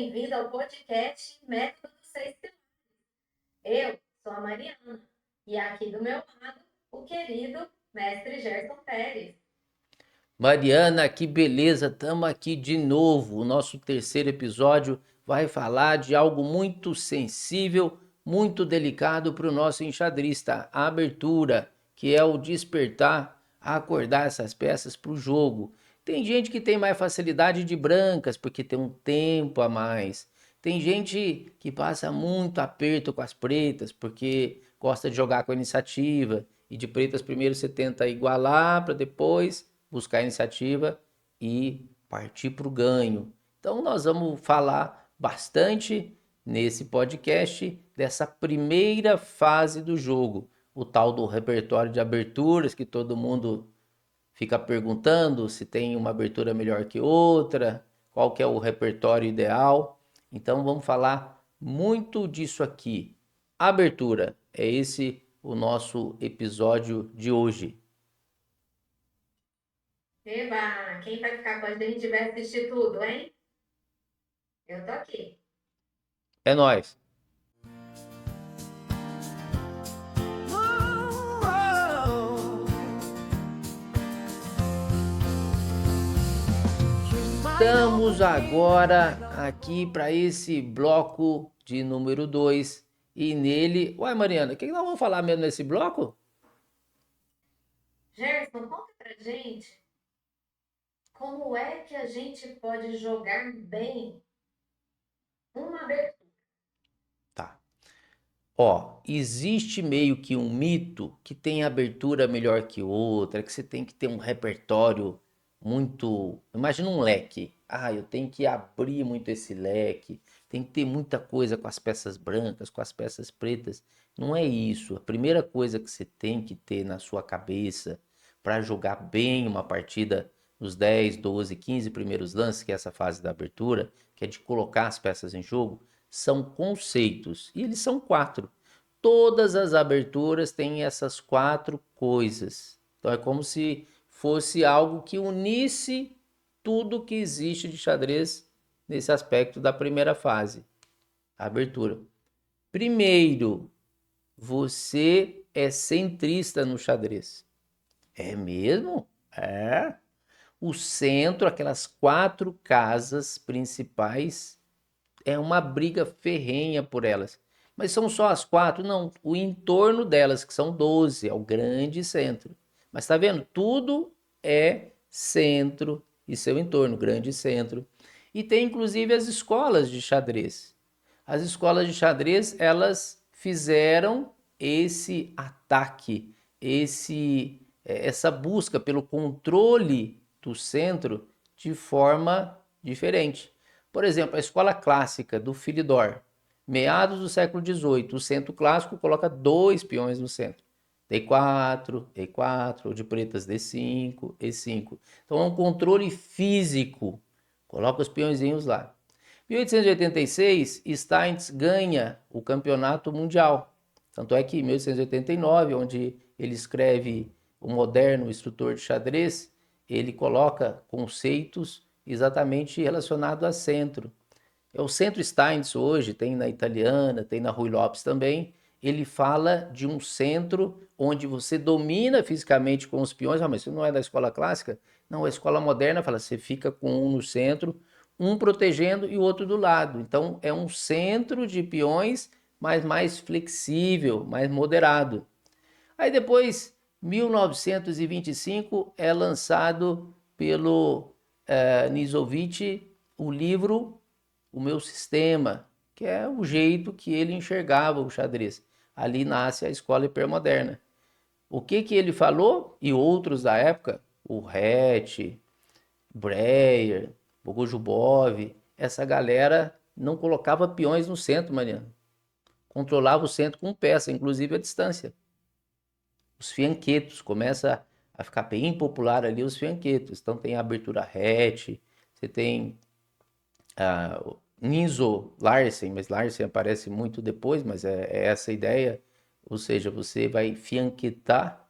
bem-vindo ao podcast Método dos Seis Pilares. Eu sou a Mariana e aqui do meu lado o querido mestre Gerson Pérez. Mariana, que beleza, estamos aqui de novo. O nosso terceiro episódio vai falar de algo muito sensível, muito delicado para o nosso enxadrista, a abertura, que é o despertar, acordar essas peças para o jogo. Tem gente que tem mais facilidade de brancas, porque tem um tempo a mais. Tem gente que passa muito aperto com as pretas, porque gosta de jogar com a iniciativa. E de pretas, primeiro você tenta igualar para depois buscar a iniciativa e partir para o ganho. Então, nós vamos falar bastante nesse podcast dessa primeira fase do jogo, o tal do repertório de aberturas, que todo mundo fica perguntando se tem uma abertura melhor que outra, qual que é o repertório ideal. Então, vamos falar muito disso aqui. Abertura, é esse o nosso episódio de hoje. Eba, quem vai ficar com a gente vai assistir tudo, hein? Eu tô aqui. É nóis! Estamos agora aqui para esse bloco de número 2 e nele... Ué, Mariana, o que nós vamos falar mesmo nesse bloco? Gerson, conta pra gente como é que a gente pode jogar bem uma abertura. Tá. Ó, existe meio que um mito que tem abertura melhor que outra, que você tem que ter um repertório muito... Imagina um leque. Ah, eu tenho que abrir muito esse leque, tem que ter muita coisa com as peças brancas, com as peças pretas. Não é isso. A primeira coisa que você tem que ter na sua cabeça para jogar bem uma partida nos 10, 12, 15 primeiros lances, que é essa fase da abertura, que é de colocar as peças em jogo, são conceitos, e eles são 4. Todas as aberturas têm essas 4 coisas. Então é como se fosse algo que unisse tudo que existe de xadrez nesse aspecto da primeira fase, a abertura. Primeiro, você é centrista no xadrez. É mesmo? É. O centro, aquelas 4 casas principais, é uma briga ferrenha por elas. Mas são só as 4? Não. O entorno delas, que são 12, é o grande centro. Mas tá vendo? Tudo é centro e seu entorno, grande centro. E tem inclusive as escolas de xadrez. As escolas de xadrez, elas fizeram esse ataque, essa busca pelo controle do centro de forma diferente. Por exemplo, a escola clássica do Philidor, meados do século XVIII, o centro clássico coloca 2 peões no centro. D4, E4, ou de pretas D5, E5. Então é um controle físico. Coloca os peõezinhos lá. Em 1886, Steins ganha o campeonato mundial. Tanto é que em 1889, onde ele escreve O Moderno Instrutor de Xadrez, ele coloca conceitos exatamente relacionados a centro. É o Centro Steins hoje, tem na Italiana, tem na Rui Lopes também. Ele fala de um centro onde você domina fisicamente com os peões. Ah, mas isso não é da escola clássica? Não, a escola moderna fala, você fica com um no centro, um protegendo e o outro do lado. Então é um centro de peões, mas mais flexível, mais moderado. Aí depois, 1925, é lançado pelo Nizovich o livro O Meu Sistema, que é o jeito que ele enxergava o xadrez. Ali nasce a escola hipermoderna. O que que ele falou? E outros da época, o Hatch, Breyer, Bogojubov, essa galera não colocava peões no centro, Mariana. Controlava o centro com peça, inclusive a distância. Os fianquetos, começa a ficar bem popular ali os fianquetos. Então tem a abertura hatch, você tem a Ninzo Larsen, mas Larsen aparece muito depois, mas é essa a ideia. Ou seja, você vai fianquetar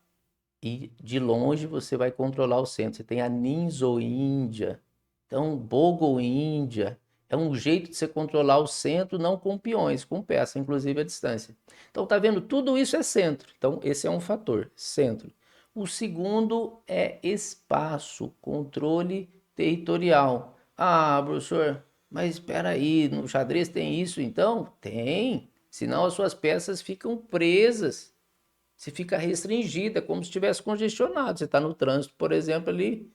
e de longe você vai controlar o centro. Você tem a Ninzo Índia, então Bogo Índia, É um jeito de você controlar o centro, não com peões, com peça, inclusive a distância. Então, tá vendo? Tudo isso é centro. Então, esse é um fator, centro. O segundo é espaço, controle territorial. Ah, professor, mas espera aí, no xadrez tem isso então? Tem. Senão as suas peças ficam presas. Você fica restringida, como se estivesse congestionado. Você está no trânsito, por exemplo, ali.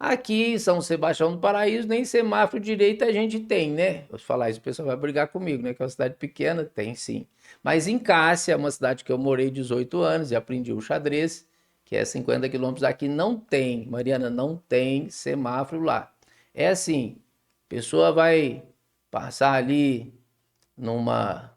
Aqui em São Sebastião do Paraíso, nem semáforo direito a gente tem, né? Eu falar isso, o pessoal vai brigar comigo, né? Que é uma cidade pequena, tem sim. Mas em Cássia, uma cidade que eu morei 18 anos e aprendi o xadrez, que é 50 quilômetros aqui, não tem, Mariana, não tem semáforo lá. É assim, a pessoa vai passar ali numa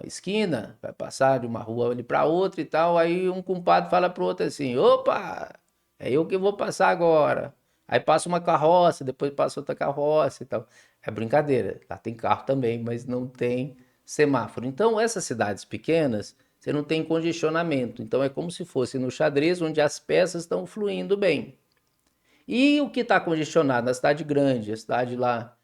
esquina, vai passar de uma rua ali para outra e tal, aí um compadre fala pro outro assim: opa, é eu que vou passar agora. Aí passa uma carroça, depois passa outra carroça e tal. É brincadeira, lá tem carro também, mas não tem semáforo. Então, essas cidades pequenas, você não tem congestionamento. Então, é como se fosse no xadrez, onde as peças estão fluindo bem. E o que está congestionado na cidade grande, a cidade lá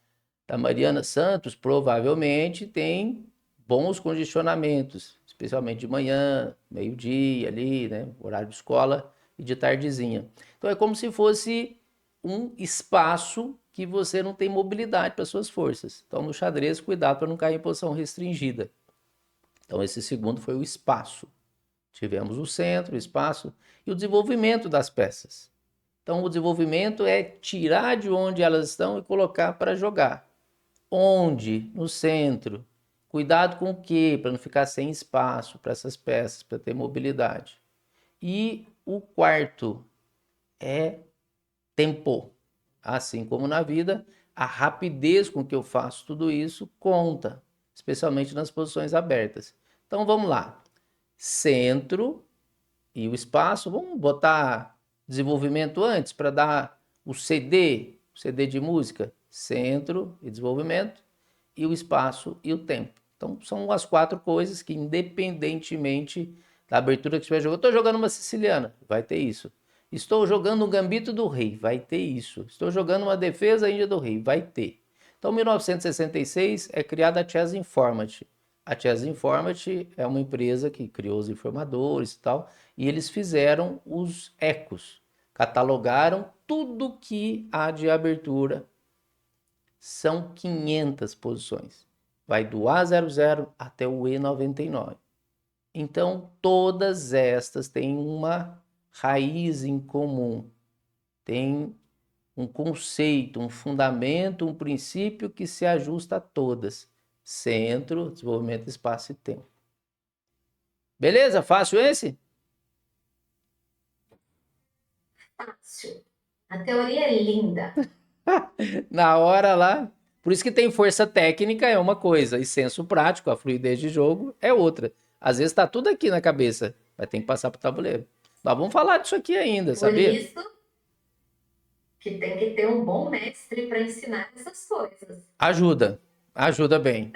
da Mariana Santos, provavelmente tem bons congestionamentos, especialmente de manhã, meio-dia ali, né? Horário de escola e de tardezinha. Então é como se fosse um espaço que você não tem mobilidade para suas forças. Então no xadrez, cuidado para não cair em posição restringida. Então esse segundo foi o espaço. Tivemos o centro, o espaço e o desenvolvimento das peças. Então o desenvolvimento é tirar de onde elas estão e colocar para jogar. Onde? No centro. Cuidado com o quê? Para não ficar sem espaço para essas peças, para ter mobilidade. E o quarto é tempo. Assim como na vida, a rapidez com que eu faço tudo isso conta, especialmente nas posições abertas. Então vamos lá. Centro e o espaço, vamos botar desenvolvimento antes para dar o CD de música, centro e desenvolvimento, e o espaço e o tempo. Então são as quatro coisas que, independentemente da abertura que você vai jogar, estou jogando uma siciliana, vai ter isso. Estou jogando um gambito do rei, vai ter isso. Estou jogando uma defesa índia do rei, vai ter. Então, em 1966 é criada a Chess Informate. A Chess Informate é uma empresa que criou os informadores e tal, e eles fizeram os ecos, catalogaram tudo que há de abertura. São 500 posições. Vai do A00 até o E99. Então, todas estas têm uma raiz em comum, tem um conceito, um fundamento, um princípio que se ajusta a todas. Centro, desenvolvimento, espaço e tempo. Beleza? Fácil esse? Fácil. A teoria é linda. Na hora lá. Por isso que tem força técnica é uma coisa, e senso prático, a fluidez de jogo é outra. Às vezes tá tudo aqui na cabeça, mas tem que passar pro tabuleiro. Nós vamos falar disso aqui ainda, Por sabia? isso que tem que ter um bom mestre para ensinar essas coisas. Ajuda, ajuda bem.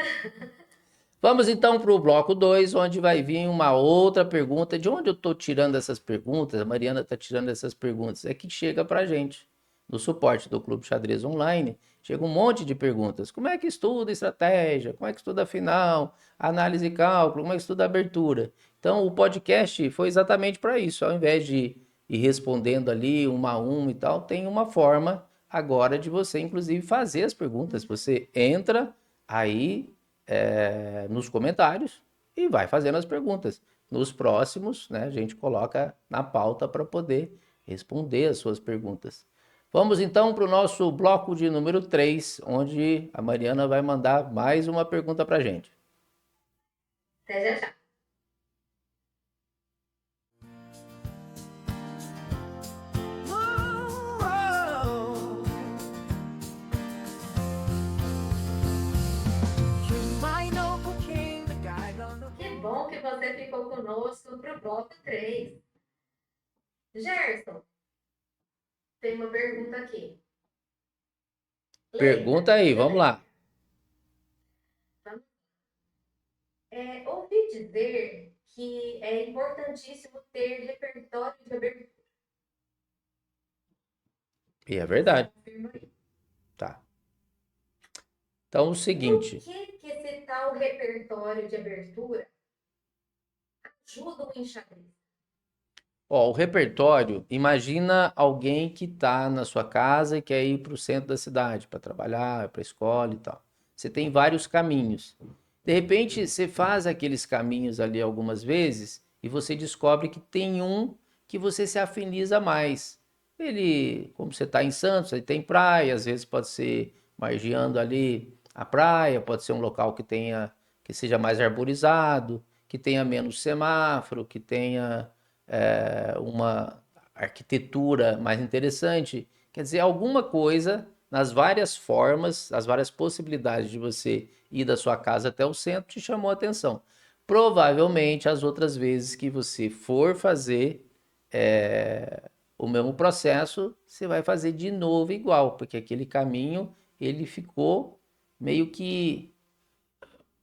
Vamos então para o bloco 2, onde vai vir uma outra pergunta. De onde eu estou tirando essas perguntas? A Mariana está tirando essas perguntas. É que chega para a gente. No suporte do Clube Xadrez Online, chega um monte de perguntas. Como é que estuda estratégia? Como é que estuda a final? Análise e cálculo? Como é que estuda a abertura? Então, o podcast foi exatamente para isso. Ao invés de ir respondendo ali uma a uma e tal, tem uma forma agora de você, inclusive, fazer as perguntas. Você entra aí nos comentários e vai fazendo as perguntas. Nos próximos, né, a gente coloca na pauta para poder responder as suas perguntas. Vamos então para o nosso bloco de número 3, onde a Mariana vai mandar mais uma pergunta para a gente. Até já já. Que bom que você ficou conosco para o bloco 3. Gerson, tem uma pergunta aqui. Pergunta aí, vamos lá. Ouvi dizer que é importantíssimo ter repertório de abertura. E é Você verdade. confirma aí? Tá. Então, o E o seguinte, que esse tal repertório de abertura ajuda o enxadrez? ó, o repertório, imagina alguém que está na sua casa e quer ir para o centro da cidade para trabalhar, para a escola e tal. Você tem vários caminhos. De repente, você faz aqueles caminhos ali algumas vezes e você descobre que tem um que você se afiniza mais. Ele, como você está em Santos, aí tem praia, às vezes pode ser margeando ali a praia, pode ser um local que seja mais arborizado, que tenha menos semáforo, que tenha uma arquitetura mais interessante. Quer dizer, alguma coisa nas várias formas, as várias possibilidades de você ir da sua casa até o centro te chamou a atenção. Provavelmente as outras vezes que você for fazer o mesmo processo, você vai fazer de novo igual, porque aquele caminho ele ficou meio que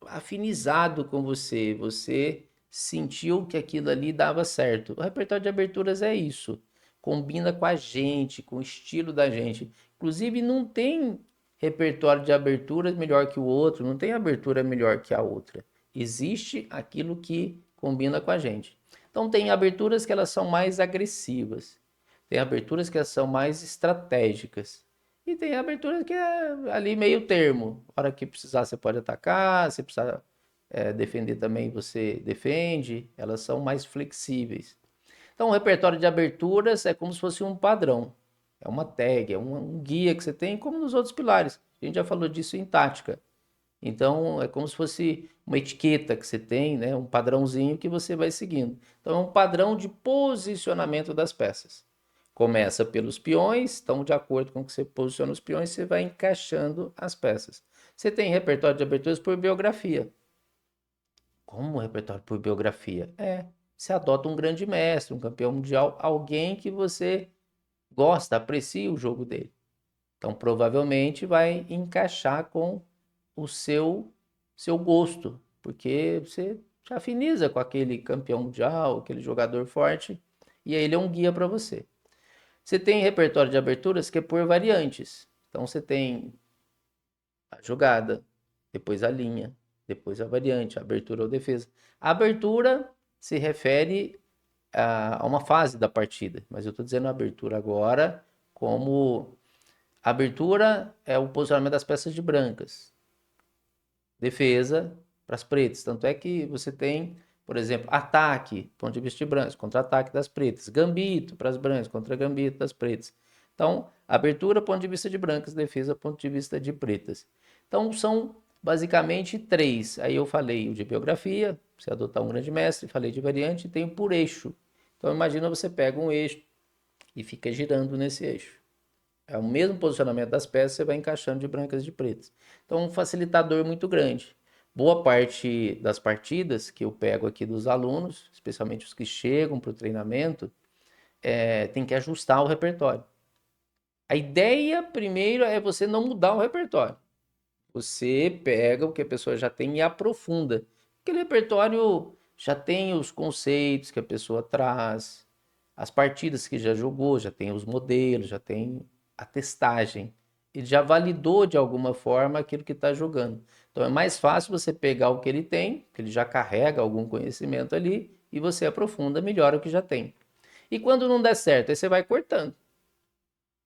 afinizado com você, você sentiu que aquilo ali dava certo. O repertório de aberturas é isso, combina com a gente, com o estilo da gente. Inclusive, não tem repertório de aberturas melhor que o outro, não tem abertura melhor que a outra. Existe aquilo que combina com a gente. Então, tem aberturas que elas são mais agressivas, tem aberturas que elas são mais estratégicas. E tem abertura que é ali meio termo. A hora que precisar, você pode atacar, se precisar defender também, você defende. Elas são mais flexíveis. Então, o repertório de aberturas é como se fosse um padrão. É uma tag, é um guia que você tem, como nos outros pilares. A gente já falou disso em tática. Então, é como se fosse uma etiqueta que você tem, né? Um padrãozinho que você vai seguindo. Então, é um padrão de posicionamento das peças. Começa pelos peões, então, de acordo com o que você posiciona os peões, você vai encaixando as peças. Você tem repertório de aberturas por biografia. Como repertório por biografia? Você adota um grande mestre, um campeão mundial, alguém que você gosta, aprecia o jogo dele. Então, provavelmente vai encaixar com o seu gosto, porque você se afiniza com aquele campeão mundial, aquele jogador forte, e aí ele é um guia para você. Você tem repertório de aberturas que é por variantes. Então você tem a jogada, depois a linha, depois a variante, a abertura ou defesa. A abertura se refere a uma fase da partida, mas eu estou dizendo a abertura agora como a abertura é o posicionamento das peças de brancas, defesa para as pretas. Tanto é que você tem, por exemplo, ataque, ponto de vista de brancos, contra-ataque das pretas, gambito para as brancas, contra gambito das pretas. Então, abertura, ponto de vista de brancas, defesa, ponto de vista de pretas. Então, são basicamente três. Aí eu falei o de biografia, você adotar um grande mestre, falei de variante e tenho por eixo. Então, imagina você pega um eixo e fica girando nesse eixo. É o mesmo posicionamento das peças, você vai encaixando de brancas e de pretas. Então, um facilitador muito grande. Boa parte das partidas que eu pego aqui dos alunos, especialmente os que chegam para o treinamento, tem que ajustar o repertório. A ideia, primeiro, é você não mudar o repertório. Você pega o que a pessoa já tem e aprofunda. Aquele repertório já tem os conceitos que a pessoa traz, as partidas que já jogou, já tem os modelos, já tem a testagem. Ele já validou de alguma forma aquilo que está jogando. Então é mais fácil você pegar o que ele tem, que ele já carrega algum conhecimento ali, e você aprofunda, melhora o que já tem. E quando não der certo, aí você vai cortando.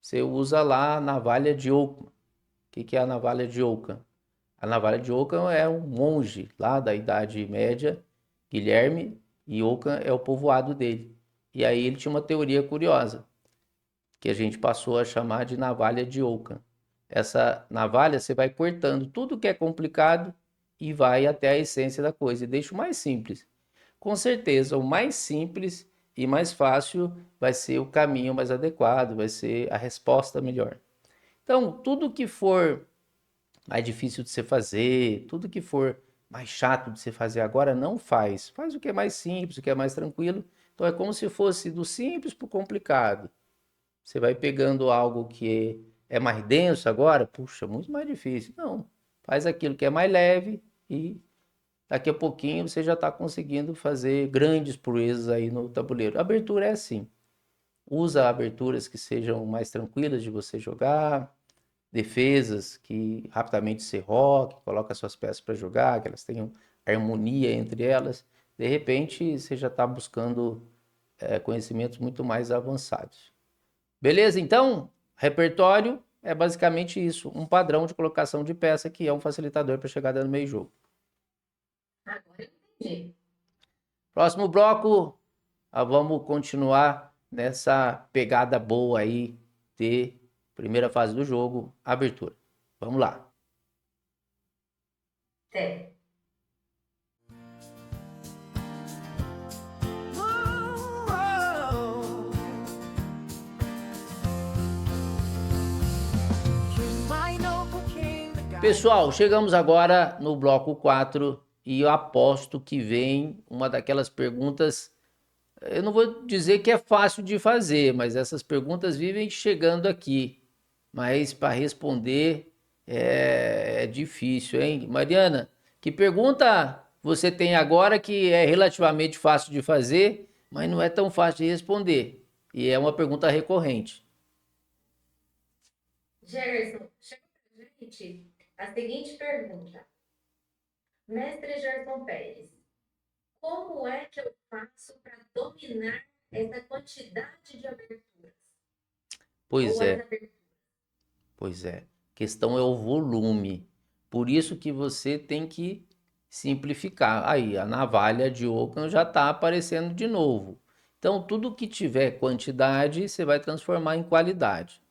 Você usa lá a navalha de Ockham. O que é a navalha de Ockham? A navalha de Ockham é um monge lá da Idade Média, Guilherme, e Ockham é o povoado dele. E aí ele tinha uma teoria curiosa, que a gente passou a chamar de navalha de Ockham. Essa navalha você vai cortando tudo que é complicado e vai até a essência da coisa e deixa o mais simples. Com certeza, o mais simples e mais fácil vai ser o caminho mais adequado, vai ser a resposta melhor. Então, tudo que for mais difícil de você fazer, tudo que for mais chato de você fazer agora, não faz. Faz o que é mais simples, o que é mais tranquilo. Então é como se fosse do simples para o complicado. Você vai pegando algo que é mais denso agora, puxa, muito mais difícil. Não, faz aquilo que é mais leve e daqui a pouquinho você já está conseguindo fazer grandes proezas aí no tabuleiro. A abertura é assim. Usa aberturas que sejam mais tranquilas de você jogar, defesas que rapidamente se roque, coloca suas peças para jogar, que elas tenham harmonia entre elas. De repente, você já está buscando conhecimentos muito mais avançados. Beleza? Então, repertório é basicamente isso, um padrão de colocação de peça que é um facilitador para chegada no meio jogo. Agora eu entendi. Próximo bloco, vamos continuar nessa pegada boa aí de primeira fase do jogo, abertura. Vamos lá. É. Pessoal, chegamos agora no bloco 4 e eu aposto que vem uma daquelas perguntas. Eu não vou dizer que é fácil de fazer, mas essas perguntas vivem chegando aqui. Mas para responder é difícil, hein? Mariana, que pergunta você tem agora que é relativamente fácil de fazer, mas não é tão fácil de responder? E é uma pergunta recorrente. Gerson, chega pra gente a seguinte pergunta. Mestre Gerson Pérez, como é que eu faço para dominar essa quantidade de aberturas? Pois Ou as é, aberturas? pois é. A questão é o volume. Por isso que você tem que simplificar. Aí, a navalha de Ockham já está aparecendo de novo. Então, tudo que tiver quantidade, você vai transformar em qualidade.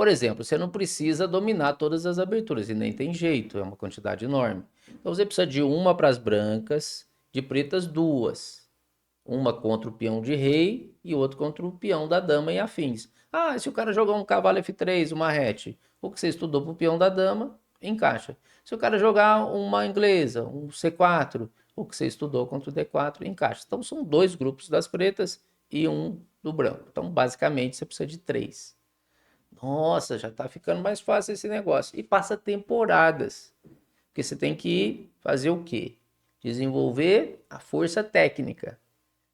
Por exemplo, você não precisa dominar todas as aberturas, e nem tem jeito, é uma quantidade enorme. Então, você precisa de uma para as brancas, de pretas duas. Uma contra o peão de rei e outra contra o peão da dama e afins. Ah, se o cara jogar um cavalo F3, uma rete, o que você estudou para o peão da dama, encaixa. Se o cara jogar uma inglesa, um C4, o que você estudou contra o D4, encaixa. Então são dois grupos das pretas e um do branco. Então basicamente você precisa de três. Nossa, já está ficando mais fácil esse negócio. E passa temporadas. Porque você tem que fazer o quê? Desenvolver a força técnica.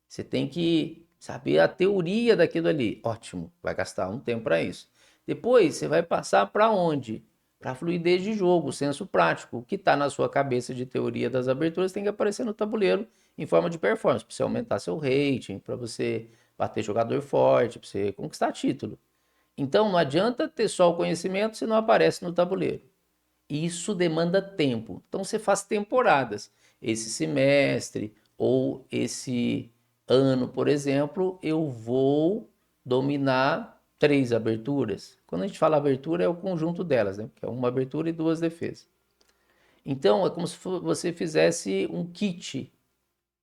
Você tem que saber a teoria daquilo ali. Ótimo, vai gastar um tempo para isso. Depois você vai passar para onde? Para a fluidez de jogo, o senso prático. O que está na sua cabeça de teoria das aberturas tem que aparecer no tabuleiro em forma de performance, para você aumentar seu rating, para você bater jogador forte, para você conquistar título. Então não adianta ter só o conhecimento se não aparece no tabuleiro. Isso demanda tempo. Então você faz temporadas. Esse semestre ou esse ano, por exemplo, eu vou dominar três aberturas. Quando a gente fala abertura, é o conjunto delas, né? Que é uma abertura e duas defesas. Então é como se você fizesse um kit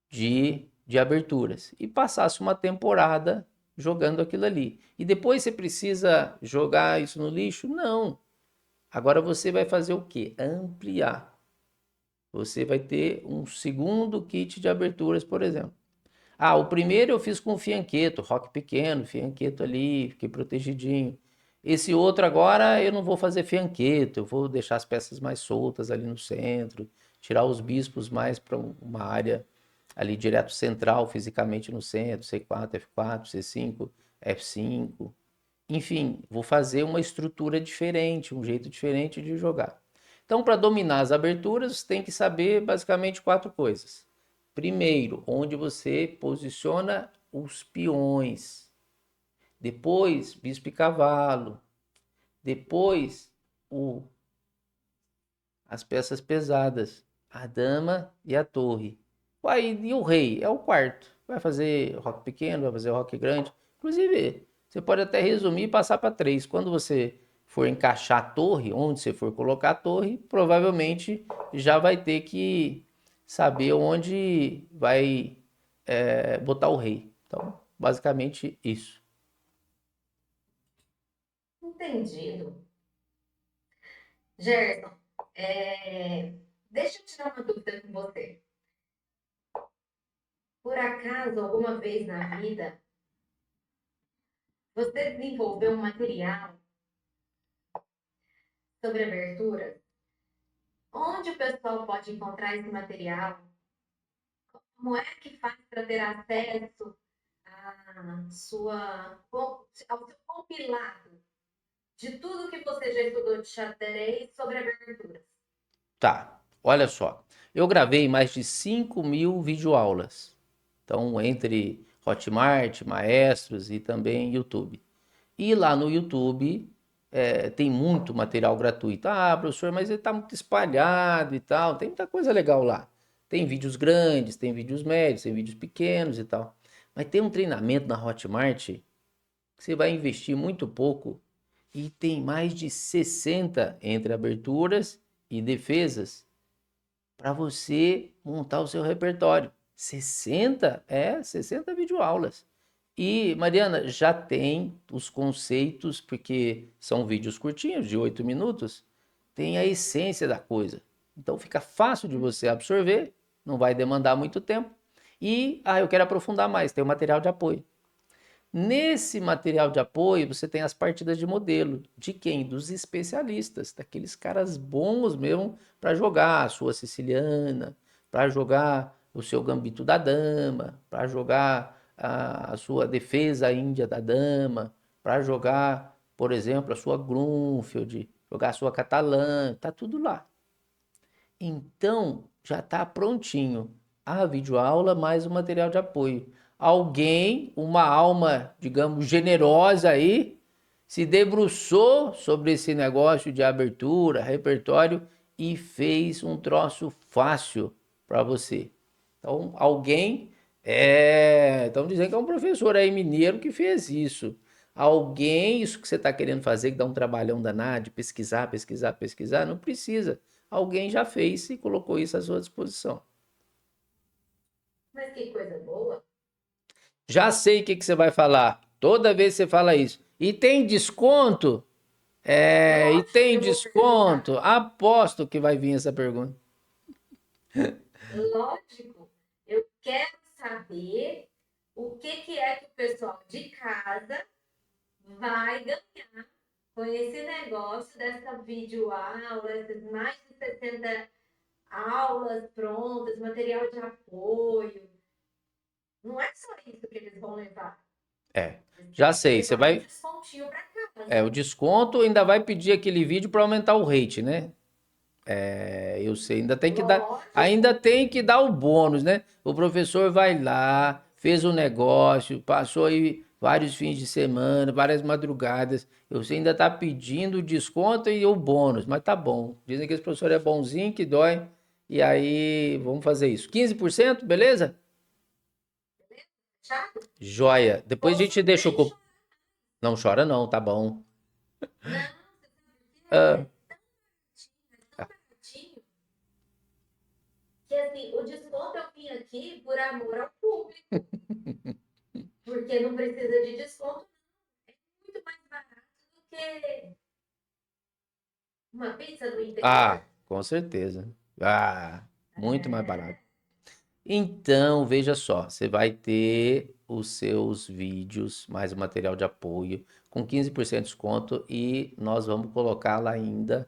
de aberturas e passasse uma temporada jogando aquilo ali. E depois você precisa jogar isso no lixo? Não. Agora você vai fazer o quê? Ampliar. Você vai ter um segundo kit de aberturas, por exemplo. Ah, o primeiro eu fiz com fianqueto, rock pequeno, fianqueto ali, fiquei protegidinho. Esse outro agora eu não vou fazer fianqueto, eu vou deixar as peças mais soltas ali no centro, tirar os bispos mais para uma área ali direto central, fisicamente no centro, C4, F4, C5, F5. Enfim, vou fazer uma estrutura diferente, um jeito diferente de jogar. Então, para dominar as aberturas, você tem que saber basicamente quatro coisas. Primeiro, onde você posiciona os peões. Depois, bispo e cavalo. Depois, o, as peças pesadas, a dama e a torre. Aí, e o rei? É o quarto. Vai fazer rock pequeno, vai fazer rock grande. Inclusive, você pode até resumir e passar para três. Quando você for encaixar a torre, onde você for colocar a torre, provavelmente já vai ter que saber onde vai botar o rei. Então, basicamente isso. Entendido. Gerson, deixa eu tirar uma dúvida com você. Por acaso, alguma vez na vida, você desenvolveu um material sobre abertura? Onde o pessoal pode encontrar esse material? Como é que faz para ter acesso à ao seu compilado de tudo que você já estudou de xadrez sobre aberturas. Tá, olha só. Eu gravei mais de 5.000 videoaulas. Então, entre Hotmart, Maestros e também YouTube. E lá no YouTube tem muito material gratuito. Ah, professor, mas ele está muito espalhado e tal. Tem muita coisa legal lá. Tem vídeos grandes, tem vídeos médios, tem vídeos pequenos e tal. Mas tem um treinamento na Hotmart que você vai investir muito pouco e tem mais de 60 entre aberturas e defesas para você montar o seu repertório. 60? 60 videoaulas. E, Mariana, já tem os conceitos, porque são vídeos curtinhos, de 8 minutos, tem a essência da coisa. Então fica fácil de você absorver, não vai demandar muito tempo. E, eu quero aprofundar mais, tem o material de apoio. Nesse material de apoio, você tem as partidas de modelo. De quem? Dos especialistas, daqueles caras bons mesmo para jogar a sua siciliana, para jogar o seu gambito da dama, para jogar a sua defesa índia da dama, para jogar, por exemplo, a sua Grunfeld, jogar a sua catalã, tá tudo lá. Então, já está prontinho a videoaula mais o material de apoio. Alguém, uma alma, digamos, generosa aí, se debruçou sobre esse negócio de abertura, repertório e fez um troço fácil para você. Então, alguém, estão dizendo que é um professor aí mineiro que fez isso. Alguém, isso que você está querendo fazer, que dá um trabalhão danado de pesquisar, pesquisar, pesquisar, não precisa. Alguém já fez e colocou isso à sua disposição. Mas que coisa boa. Já sei o que você vai falar. Toda vez você fala isso. E tem desconto? E tem desconto? Aposto que vai vir essa pergunta. Lógico. Eu quero saber o que é que o pessoal de casa vai ganhar com esse negócio dessa videoaula, essas mais de 60 aulas prontas, material de apoio. Não é só isso que eles vão levar. Já sei. Você vai. Um descontinho pra casa. O desconto ainda vai pedir aquele vídeo para aumentar o rate, né? Eu sei, ainda tem que dar o bônus, né? O professor vai lá, fez um negócio, passou aí vários fins de semana, várias madrugadas. Eu sei, ainda tá pedindo o desconto e o bônus, mas tá bom. Dizem que esse professor é bonzinho, que dói. E aí, vamos fazer isso. 15%, beleza? Joia. Depois a gente deixa o cupom. Não chora não, tá bom. Não, que assim, o desconto eu vim aqui por amor ao público. Porque não precisa de desconto, é muito mais barato do que uma pizza do interior. Com certeza. Muito mais barato. Então, veja só, você vai ter os seus vídeos, mais o material de apoio, com 15% de desconto e nós vamos colocar lá ainda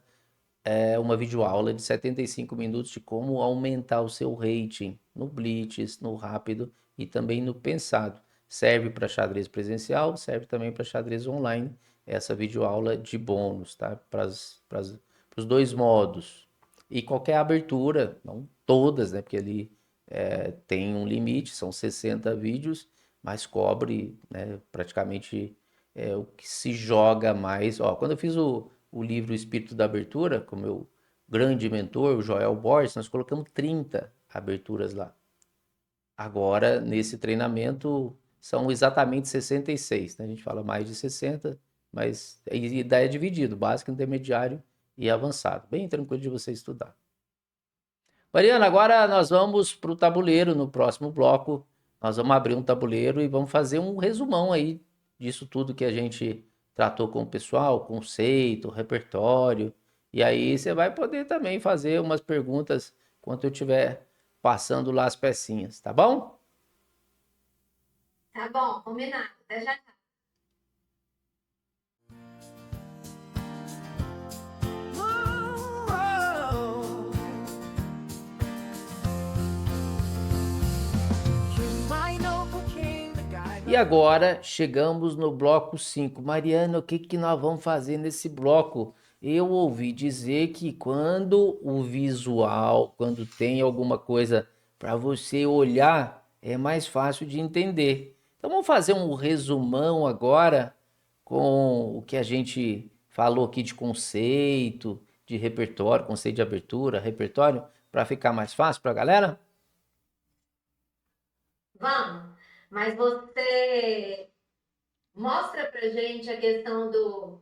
uma videoaula de 75 minutos de como aumentar o seu rating no Blitz, no Rápido e também no Pensado. Serve para xadrez presencial, serve também para xadrez online, essa videoaula de bônus, tá? Para os dois modos. E qualquer abertura, não todas, né? Porque ali tem um limite, são 60 vídeos, mas cobre, né, praticamente o que se joga mais. Ó, quando eu fiz o livro Espírito da Abertura, com meu grande mentor, o Joel Borges, nós colocamos 30 aberturas lá. Agora, nesse treinamento, são exatamente 66, né? A gente fala mais de 60, mas a ideia é dividido, básico, intermediário e avançado. Bem tranquilo de você estudar. Mariana, agora nós vamos para o tabuleiro no próximo bloco. Nós vamos abrir um tabuleiro e vamos fazer um resumão aí disso tudo que a gente tratou com o pessoal, conceito, repertório. E aí você vai poder também fazer umas perguntas enquanto eu estiver passando lá as pecinhas, tá bom? Tá bom, combinado. Até já. E agora chegamos no bloco 5. Mariana, o que que nós vamos fazer nesse bloco? Eu ouvi dizer que quando o visual, quando tem alguma coisa para você olhar, é mais fácil de entender. Então vamos fazer um resumão agora com o que a gente falou aqui de conceito, de repertório, conceito de abertura, repertório, para ficar mais fácil para a galera? Vamos, mas você mostra pra gente a questão do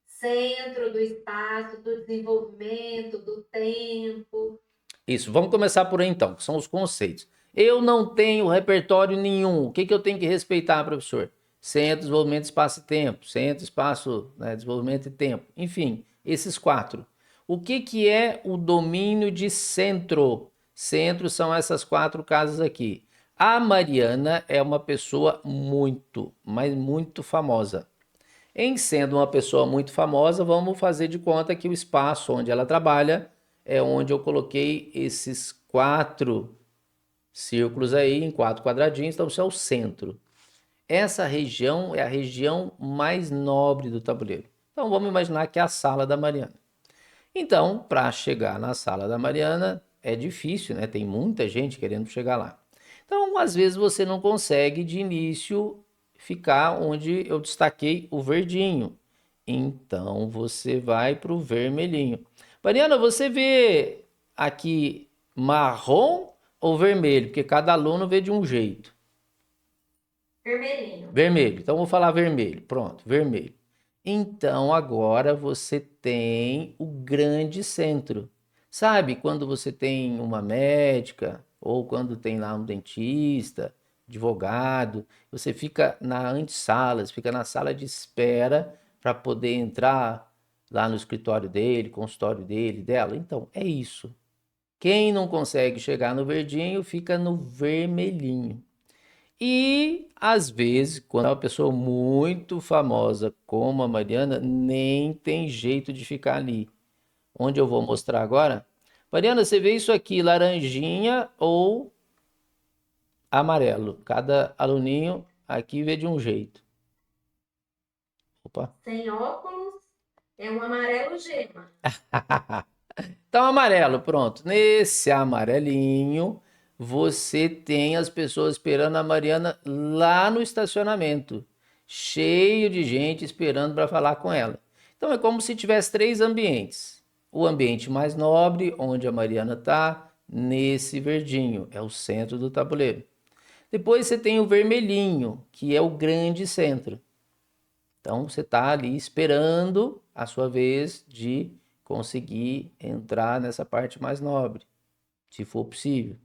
centro, do espaço, do desenvolvimento, do tempo. Isso, vamos começar por aí então, que são os conceitos. Eu não tenho repertório nenhum. O que que eu tenho que respeitar, professor? Centro, desenvolvimento, espaço e tempo. Centro, espaço, né, desenvolvimento e tempo. Enfim, esses quatro. O que que é o domínio de centro? Centro são essas quatro casas aqui. A Mariana é uma pessoa muito, mas muito famosa. Em sendo uma pessoa muito famosa, vamos fazer de conta que o espaço onde ela trabalha é onde eu coloquei esses quatro círculos aí, em quatro quadradinhos, então isso é o centro. Essa região é a região mais nobre do tabuleiro. Então vamos imaginar que é a sala da Mariana. Então, para chegar na sala da Mariana é difícil, né? Tem muita gente querendo chegar lá. Então, às vezes você não consegue de início ficar onde eu destaquei o verdinho. Então, você vai para o vermelhinho. Mariana, você vê aqui marrom ou vermelho? Porque cada aluno vê de um jeito. Vermelhinho. Vermelho. Então, vou falar vermelho. Pronto, vermelho. Então, agora você tem o grande centro. Sabe quando você tem uma médica ou quando tem lá um dentista, advogado, você fica na antessala, você fica na sala de espera para poder entrar lá no escritório dele, consultório dele, dela. Então, é isso. Quem não consegue chegar no verdinho fica no vermelhinho. E às vezes, quando é uma pessoa muito famosa como a Mariana, nem tem jeito de ficar ali. Onde eu vou mostrar agora? Mariana, você vê isso aqui, laranjinha ou amarelo? Cada aluninho aqui vê de um jeito. Opa. Sem óculos, é um amarelo gema. Então, amarelo, pronto. Nesse amarelinho, você tem as pessoas esperando a Mariana lá no estacionamento, cheio de gente esperando para falar com ela. Então, é como se tivesse três ambientes. O ambiente mais nobre, onde a Mariana está, nesse verdinho, é o centro do tabuleiro. Depois você tem o vermelhinho, que é o grande centro. Então você está ali esperando a sua vez de conseguir entrar nessa parte mais nobre, se for possível.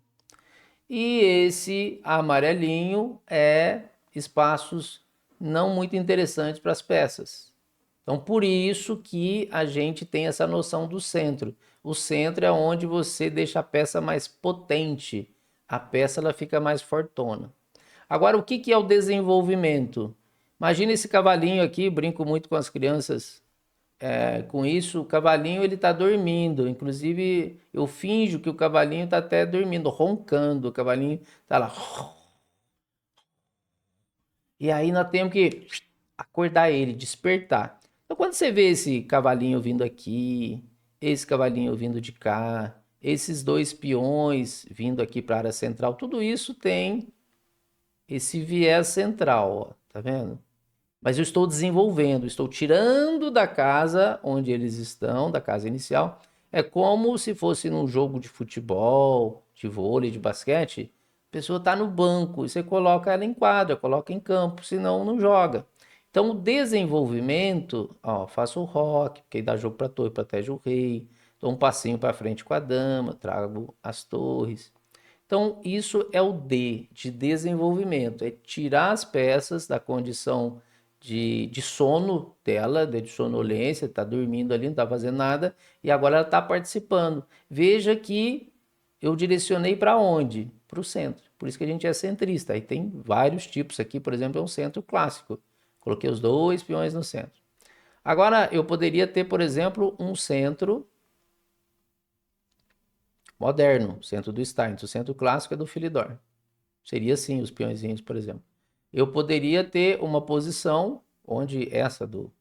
E esse amarelinho é espaços não muito interessantes para as peças. Então por isso que a gente tem essa noção do centro. O centro é onde você deixa a peça mais potente, a peça ela fica mais fortona. Agora, o que que é o desenvolvimento? Imagina esse cavalinho aqui, brinco muito com as crianças com isso. O cavalinho ele está dormindo, inclusive eu finjo que o cavalinho está até dormindo, roncando. O cavalinho está lá. E aí nós temos que acordar ele, despertar. Então, quando você vê esse cavalinho vindo aqui, esse cavalinho vindo de cá, esses dois peões vindo aqui para a área central, tudo isso tem esse viés central, ó, tá vendo? Mas eu estou desenvolvendo, estou tirando da casa onde eles estão, da casa inicial. É como se fosse num jogo de futebol, de vôlei, de basquete. A pessoa está no banco e você coloca ela em quadra, coloca em campo, senão não joga. Então, o desenvolvimento, ó, faço o rock, porque aí dá jogo para torre, protege o rei, dou um passinho para frente com a dama, trago as torres. Então, isso é o D, de desenvolvimento, é tirar as peças da condição de sono dela, de sonolência, está dormindo ali, não está fazendo nada, e agora ela está participando. Veja que eu direcionei para onde? Para o centro. Por isso que a gente é centrista. Aí tem vários tipos aqui, por exemplo, é um centro clássico. Coloquei os dois peões no centro. Agora, eu poderia ter, por exemplo, um centro moderno, centro do Stein. O centro clássico é do Philidor. Seria assim, os peõezinhos, por exemplo. eu poderia ter uma posição onde essa do,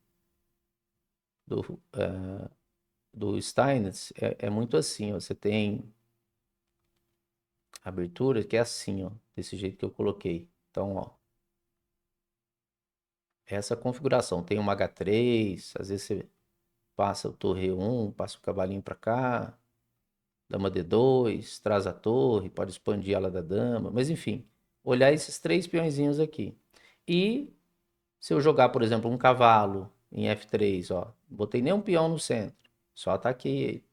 do Steinitz é muito assim, ó. Você tem abertura que é assim, ó, desse jeito que eu coloquei. Então, ó, essa configuração tem uma H3, às vezes você passa o torre E1, passa o cavalinho para cá, dama D2, traz a torre, pode expandir ela da dama, mas enfim, olhar esses três peõezinhos aqui. E se eu jogar, por exemplo, um cavalo em F3, ó, não botei nem um peão no centro, só ataquei ele.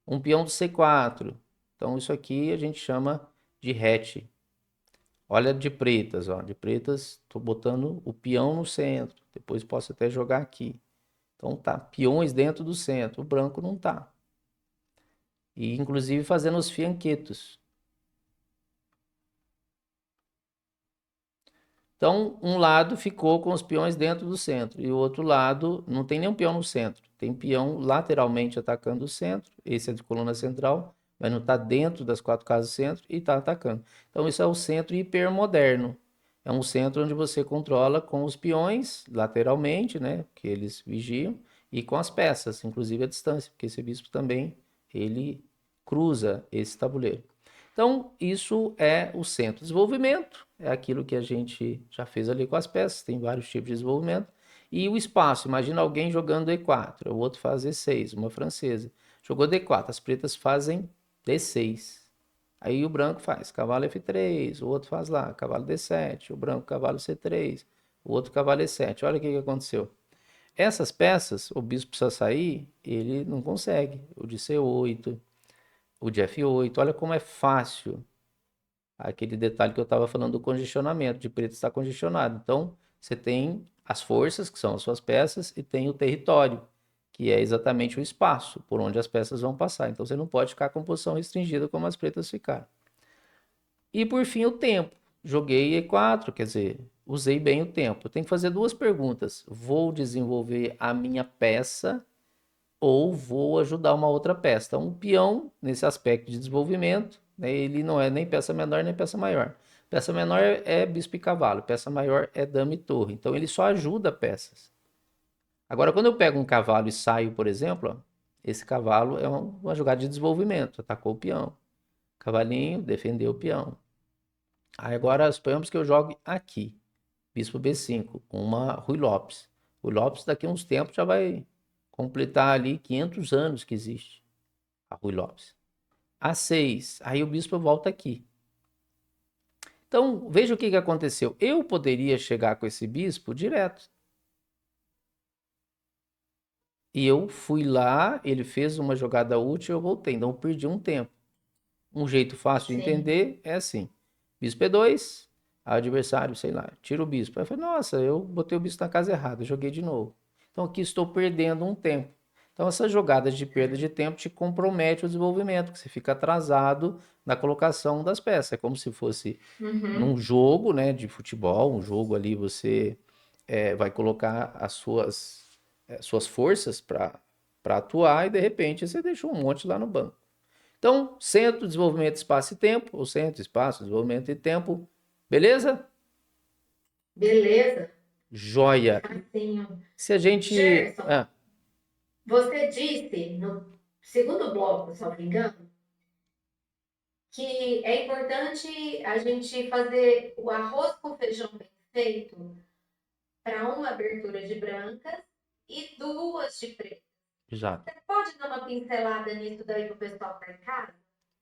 Um peão do C4. Então isso aqui a gente chama de hatch. Olha de pretas, ó, de pretas, tô botando o peão no centro. Depois posso até jogar aqui. Então tá, peões dentro do centro, o branco não tá. E inclusive fazendo os fianquetos. Então, um lado ficou com os peões dentro do centro e o outro lado não tem nenhum peão no centro. Tem peão lateralmente atacando o centro. Esse é de coluna central, mas não está dentro das quatro casas do centro e está atacando. Então, isso é o centro hipermoderno. É um centro onde você controla com os peões lateralmente, né, que eles vigiam, e com as peças, inclusive a distância, porque esse bispo também ele cruza esse tabuleiro. Então, isso é o centro. Desenvolvimento é aquilo que a gente já fez ali com as peças, tem vários tipos de desenvolvimento. E o espaço, imagina alguém jogando E4, o outro faz E6, uma francesa. Jogou D4, as pretas fazem D6. Aí o branco faz cavalo F3, o outro faz lá, cavalo D7, o branco cavalo C3, o outro cavalo E7. Olha o que aconteceu. Essas peças, o bispo precisa sair, ele não consegue. O de C8, o de F8, olha como é fácil. Aquele detalhe que eu estava falando do congestionamento, de preto está congestionado. Então, você tem as forças, que são as suas peças, e tem o território, que é exatamente o espaço por onde as peças vão passar. Então, você não pode ficar com posição restringida como as pretas ficaram. E por fim, o tempo. Joguei E4, quer dizer, usei bem o tempo. Eu tenho que fazer duas perguntas. Vou desenvolver a minha peça ou vou ajudar uma outra peça. Então, um peão, nesse aspecto de desenvolvimento, né, ele não é nem peça menor nem peça maior. Peça menor é bispo e cavalo, peça maior é dama e torre. Então, ele só ajuda peças. Agora, quando eu pego um cavalo e saio, por exemplo, ó, esse cavalo é uma jogada de desenvolvimento, atacou o peão. Cavalinho defendeu o peão. Aí agora suponhamos que eu jogue aqui, bispo B5, com uma Rui Lopes. Rui Lopes daqui a uns tempos já vai completar ali 500 anos que existe a Rui Lopes. A6, aí o bispo volta aqui. Então, veja o que aconteceu. Eu poderia chegar com esse bispo direto. E eu fui lá, ele fez uma jogada útil, eu voltei. Então, eu perdi um tempo. Um jeito fácil de Sim. entender é assim. Bispo E2, adversário, sei lá, tira o bispo. Aí eu falei, nossa, eu botei o bispo na casa errada, joguei de novo. Então, aqui estou perdendo um tempo. Então, essas jogadas de perda de tempo te comprometem o desenvolvimento, que você fica atrasado na colocação das peças. É como se fosse num Uhum. jogo, né, de futebol, um jogo ali você vai colocar as suas forças para atuar e de repente você deixou um monte lá no banco. Então, centro, desenvolvimento, espaço e tempo, ou centro, espaço, desenvolvimento e tempo, beleza? Beleza. Joia. Facinho. Se a gente. Gerson, você disse no segundo bloco, se não me engano, que é importante a gente fazer o arroz com feijão bem feito para uma abertura de brancas e duas de preto. Exato. Você pode dar uma pincelada nisso daí para o pessoal estar em casa?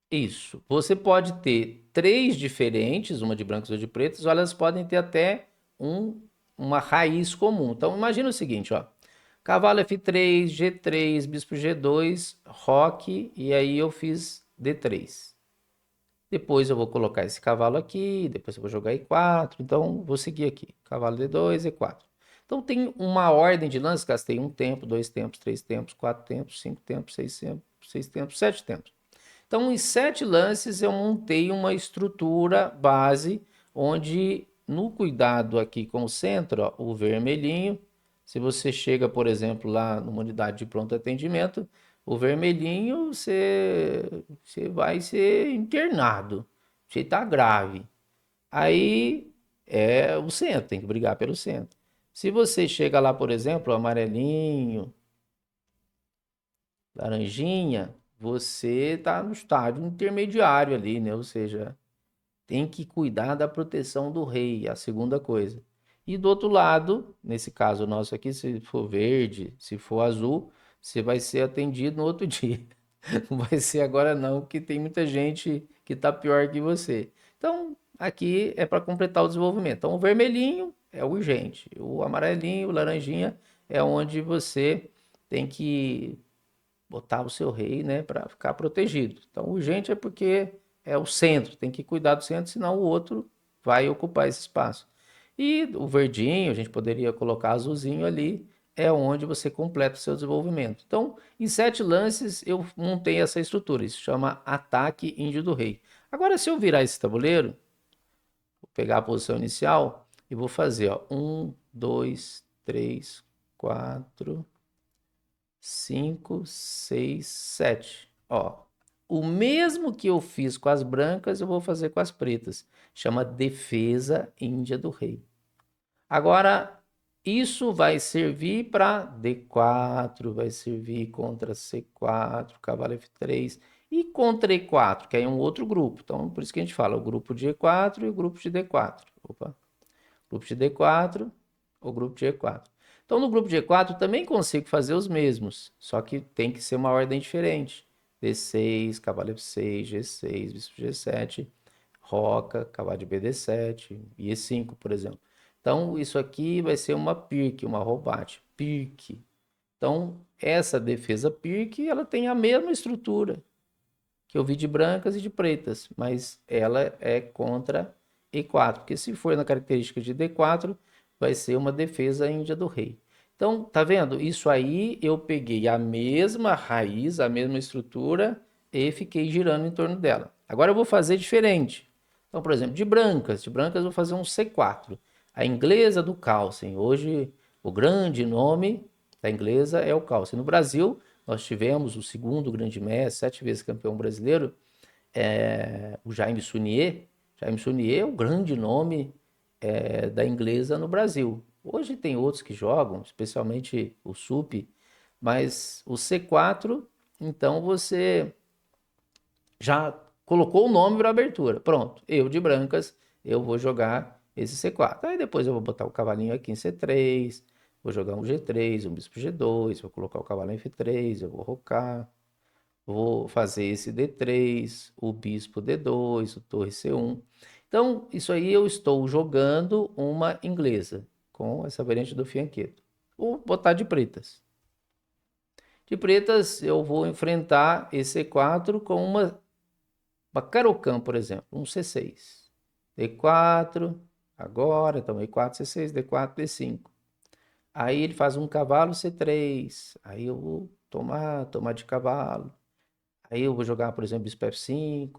Isso. Você pode ter três diferentes, uma de brancos ou de pretos, ou elas podem ter até uma raiz comum. Então, imagina o seguinte, ó. Cavalo F3, G3, bispo G2, roque, e aí eu fiz D3. Depois eu vou colocar esse cavalo aqui, depois eu vou jogar E4, então vou seguir aqui. Cavalo D2, E4. Então tem uma ordem de lances, gastei um tempo, dois tempos, três tempos, quatro tempos, cinco tempos, seis tempos, sete tempos. Então, em sete lances, eu montei uma estrutura base, onde no cuidado aqui com o centro, ó, o vermelhinho, se você chega, por exemplo, lá numa unidade de pronto atendimento, o vermelhinho você vai ser internado, você está grave. Aí é o centro, tem que brigar pelo centro. Se você chega lá, por exemplo, amarelinho, laranjinha, você está no estádio intermediário ali, né? Ou seja, tem que cuidar da proteção do rei, a segunda coisa. E do outro lado, nesse caso nosso aqui, se for verde, se for azul, você vai ser atendido no outro dia. Não vai ser agora não, porque tem muita gente que está pior que você. Então, aqui é para completar o desenvolvimento. Então, o vermelhinho é urgente, o amarelinho, o laranjinha é onde você tem que botar o seu rei, né, para ficar protegido. Então, urgente é porque é o centro, tem que cuidar do centro, senão o outro vai ocupar esse espaço. E o verdinho, a gente poderia colocar azulzinho ali, é onde você completa o seu desenvolvimento. Então, em 7 lances, eu montei essa estrutura. Isso chama ataque índio do rei. Agora, se eu virar esse tabuleiro, vou pegar a posição inicial e vou fazer, ó, 1, 2, 3, 4, 5, 6, 7. Ó, o mesmo que eu fiz com as brancas, eu vou fazer com as pretas. Chama defesa índia do rei. Agora, isso vai servir para D4, vai servir contra C4, cavalo F3 e contra E4, que aí é um outro grupo. Então, por isso que a gente fala o grupo de E4 e o grupo de D4. Opa, grupo de D4, o grupo de E4. Então, no grupo de E4 também consigo fazer os mesmos, só que tem que ser uma ordem diferente. D6, cavalo F6, G6, bispo G7, roca, cavalo de BD7 e E5, por exemplo. Então, isso aqui vai ser uma pirque, uma roubate. Pirque. Então, essa defesa pirque, ela tem a mesma estrutura que eu vi de brancas e de pretas, mas ela é contra E4, porque se for na característica de D4, vai ser uma defesa índia do rei. Então, tá vendo? Isso aí eu peguei a mesma raiz, a mesma estrutura e fiquei girando em torno dela. Agora eu vou fazer diferente. Então, por exemplo, de brancas eu vou fazer um C4. A inglesa do Carlsen. Hoje o grande nome da inglesa é o Carlsen. No Brasil, nós tivemos o segundo grande mestre, 7 vezes campeão brasileiro, o Jaime Sunier. Jaime Sunier é o grande nome da inglesa no Brasil. Hoje tem outros que jogam, especialmente o SUP, mas o C4, então você já colocou o nome para abertura. Pronto, eu de brancas, eu vou jogar esse C4. Aí depois eu vou botar o cavalinho aqui em C3, vou jogar um G3, um bispo G2, vou colocar o cavalo em F3, eu vou rocar, vou fazer esse D3, o bispo D2, o torre C1. Então, isso aí eu estou jogando uma inglesa com essa variante do fianqueto. Vou botar de pretas. De pretas, eu vou enfrentar esse C4 com uma Caro-Kann, por exemplo, um C6. D4, agora, então E4, C6, D4, D5. Aí ele faz um cavalo C3. Aí eu vou tomar de cavalo. Aí eu vou jogar, por exemplo, bispo F5,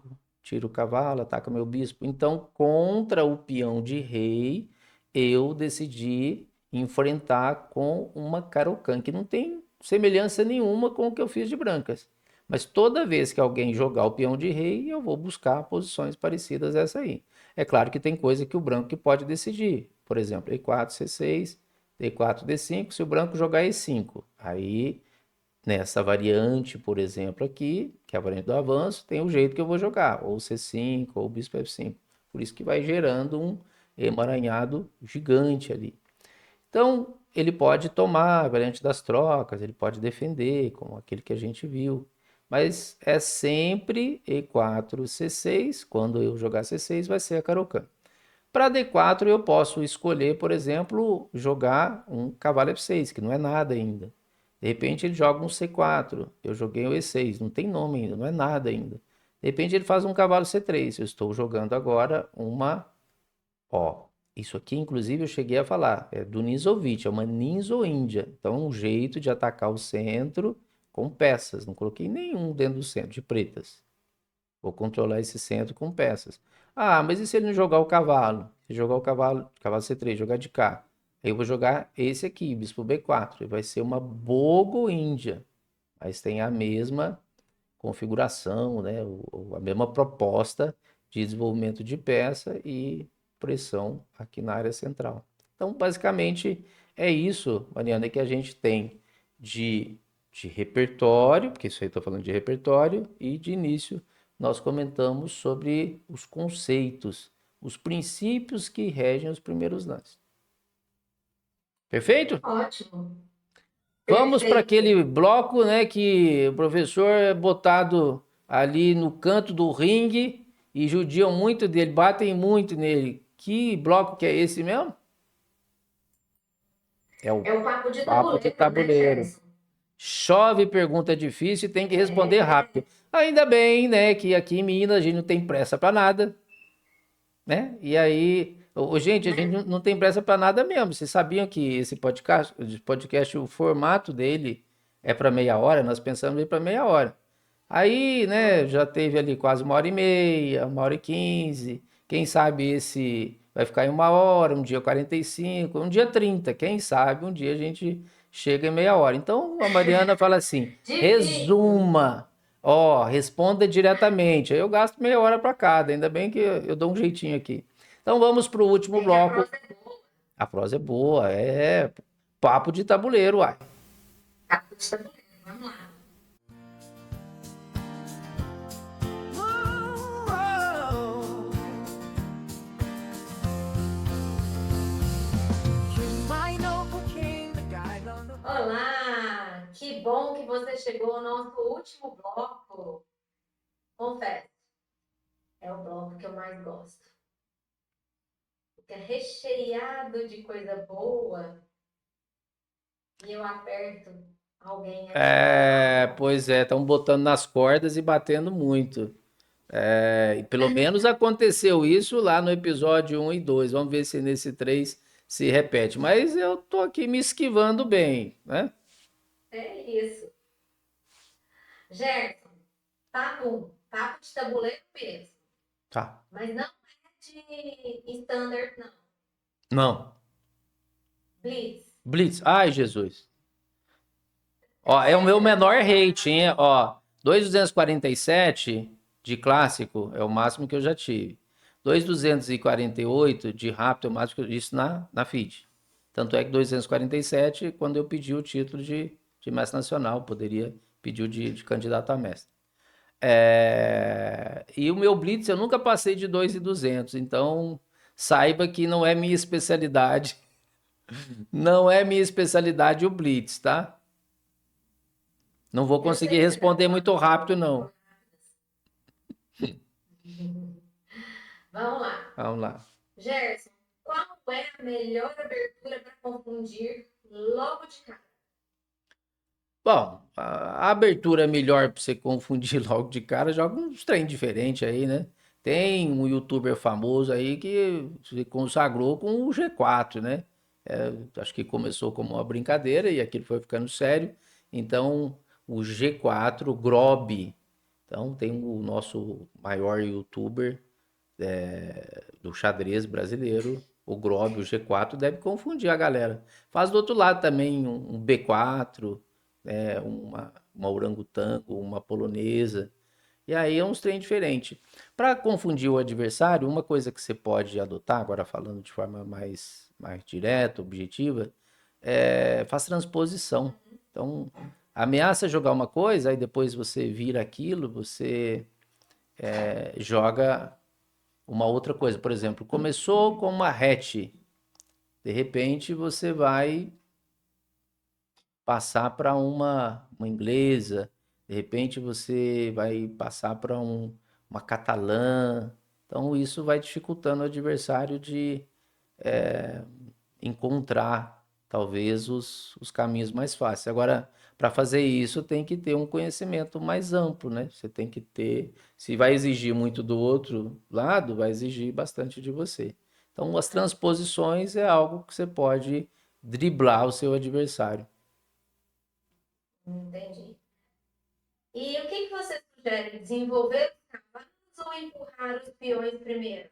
tiro o cavalo, ataca meu bispo. Então, contra o peão de rei, eu decidi enfrentar com uma Caro-Kann, que não tem semelhança nenhuma com o que eu fiz de brancas. Mas toda vez que alguém jogar o peão de rei, eu vou buscar posições parecidas a essa aí. É claro que tem coisa que o branco que pode decidir. Por exemplo, E4, C6, D4, D5. Se o branco jogar E5, aí nessa variante, por exemplo, aqui, que é a variante do avanço, tem o jeito que eu vou jogar, ou C5, ou bispo F5. Por isso que vai gerando um emaranhado gigante ali. Então, ele pode tomar a variante das trocas, ele pode defender, como aquele que a gente viu. Mas é sempre E4, C6. Quando eu jogar C6, vai ser a Caro-Kann. Para D4, eu posso escolher, por exemplo, jogar um cavalo F6, que não é nada ainda. De repente, ele joga um C4. Eu joguei o E6, não tem nome ainda, não é nada ainda. De repente, ele faz um cavalo C3. Eu estou jogando agora uma. Ó, isso aqui, inclusive, eu cheguei a falar. É do Ninzovic, é uma Ninzo-Índia. Então, um jeito de atacar o centro com peças. Não coloquei nenhum dentro do centro, de pretas. Vou controlar esse centro com peças. Ah, mas e se ele não jogar o cavalo? Se jogar o cavalo, cavalo C3, jogar de cá. Aí eu vou jogar esse aqui, bispo B4. E vai ser uma Bogo Índia. Mas tem a mesma configuração, né? A mesma proposta de desenvolvimento de peça e pressão aqui na área central. Então, basicamente, é isso, Mariana, que a gente tem de repertório, porque isso aí estou falando de repertório, e de início nós comentamos sobre os conceitos, os princípios que regem os primeiros lances. Perfeito? Ótimo. Vamos para Perfeito. aquele bloco, né, que o professor é botado ali no canto do ringue e judiam muito dele, batem muito nele. Que bloco que é esse mesmo? É o É o papo de papo de tabuleiro, né, tabuleiro. Gerson? Chove pergunta difícil e tem que responder É, rápido. Ainda bem, né, que aqui em Minas a gente não tem pressa para nada, né? E aí, gente, a gente né? não tem pressa para nada mesmo. Vocês sabiam que esse podcast, o formato dele é para meia hora? Nós pensamos em ir para meia hora. Aí, né, já teve ali quase 1h30, 1h15. Quem sabe esse vai ficar em 1 hora, um dia 45, um dia 30. Quem sabe um dia a gente chega em meia hora. Então a Mariana fala assim: Difícil. resuma, ó, responda diretamente. Aí eu gasto meia hora para cada, ainda bem que eu dou um jeitinho aqui. Então vamos para o último É que a bloco. prosa é boa. A prosa é boa, é papo de tabuleiro, uai. Papo de tabuleiro. Vamos lá. Olá! Que bom que você chegou ao nosso último bloco. Confesso, é o bloco que eu mais gosto. Porque é recheado de coisa boa e eu aperto alguém aqui do outro lado. Pois é, estão botando nas cordas e batendo muito. E pelo menos aconteceu isso lá no episódio 1 e 2. Vamos ver se nesse 3 se repete. Mas eu tô aqui me esquivando bem, né? É isso. Gerson, papo de tabuleiro mesmo. Tá. Mas não é de standard, não. Não. Blitz. Blitz. Ai, Jesus. Ó, é o meu Essa já menor foi rate, hein? Ó, 2,247 de clássico é o máximo que eu já tive. 2,248 de rápido é o máximo que eu disse na FIDE. Tanto é que 247, quando eu pedi o título de mestre nacional, poderia pedir o de candidato a mestre. E o meu Blitz eu nunca passei de 2,200, então saiba que não é minha especialidade. Não é minha especialidade o Blitz, tá? Não vou Eu conseguir sei que você está responder muito falando rápido, não. Vamos lá. Vamos lá. Gerson, qual é a melhor abertura para confundir logo de cara? Bom, a abertura é melhor para você confundir logo de cara, joga uns trem diferentes aí, né? Tem um youtuber famoso aí que se consagrou com o G4, né? Acho que começou como uma brincadeira e aquilo foi ficando sério. Então, o G4, o Grob. Então, tem o nosso maior youtuber do xadrez brasileiro, o Grob, o G4, deve confundir a galera. Faz do outro lado também um B4, uma orangotango, uma polonesa. E aí é uns trem diferente. Para confundir o adversário, uma coisa que você pode adotar, agora falando de forma mais direta, objetiva, faz transposição. Então, ameaça jogar uma coisa, aí depois você vira aquilo, você joga uma outra coisa. Por exemplo, começou com uma hatch, de repente você vai passar para uma inglesa, de repente você vai passar para uma catalã. Então isso vai dificultando o adversário de encontrar talvez os caminhos mais fáceis. Agora, para fazer isso, tem que ter um conhecimento mais amplo, né? Você tem que ter, se vai exigir muito do outro lado, vai exigir bastante de você. Então, as transposições é algo que você pode driblar o seu adversário. Entendi. E o que você sugere? Desenvolver os cavalos ou empurrar os peões primeiro?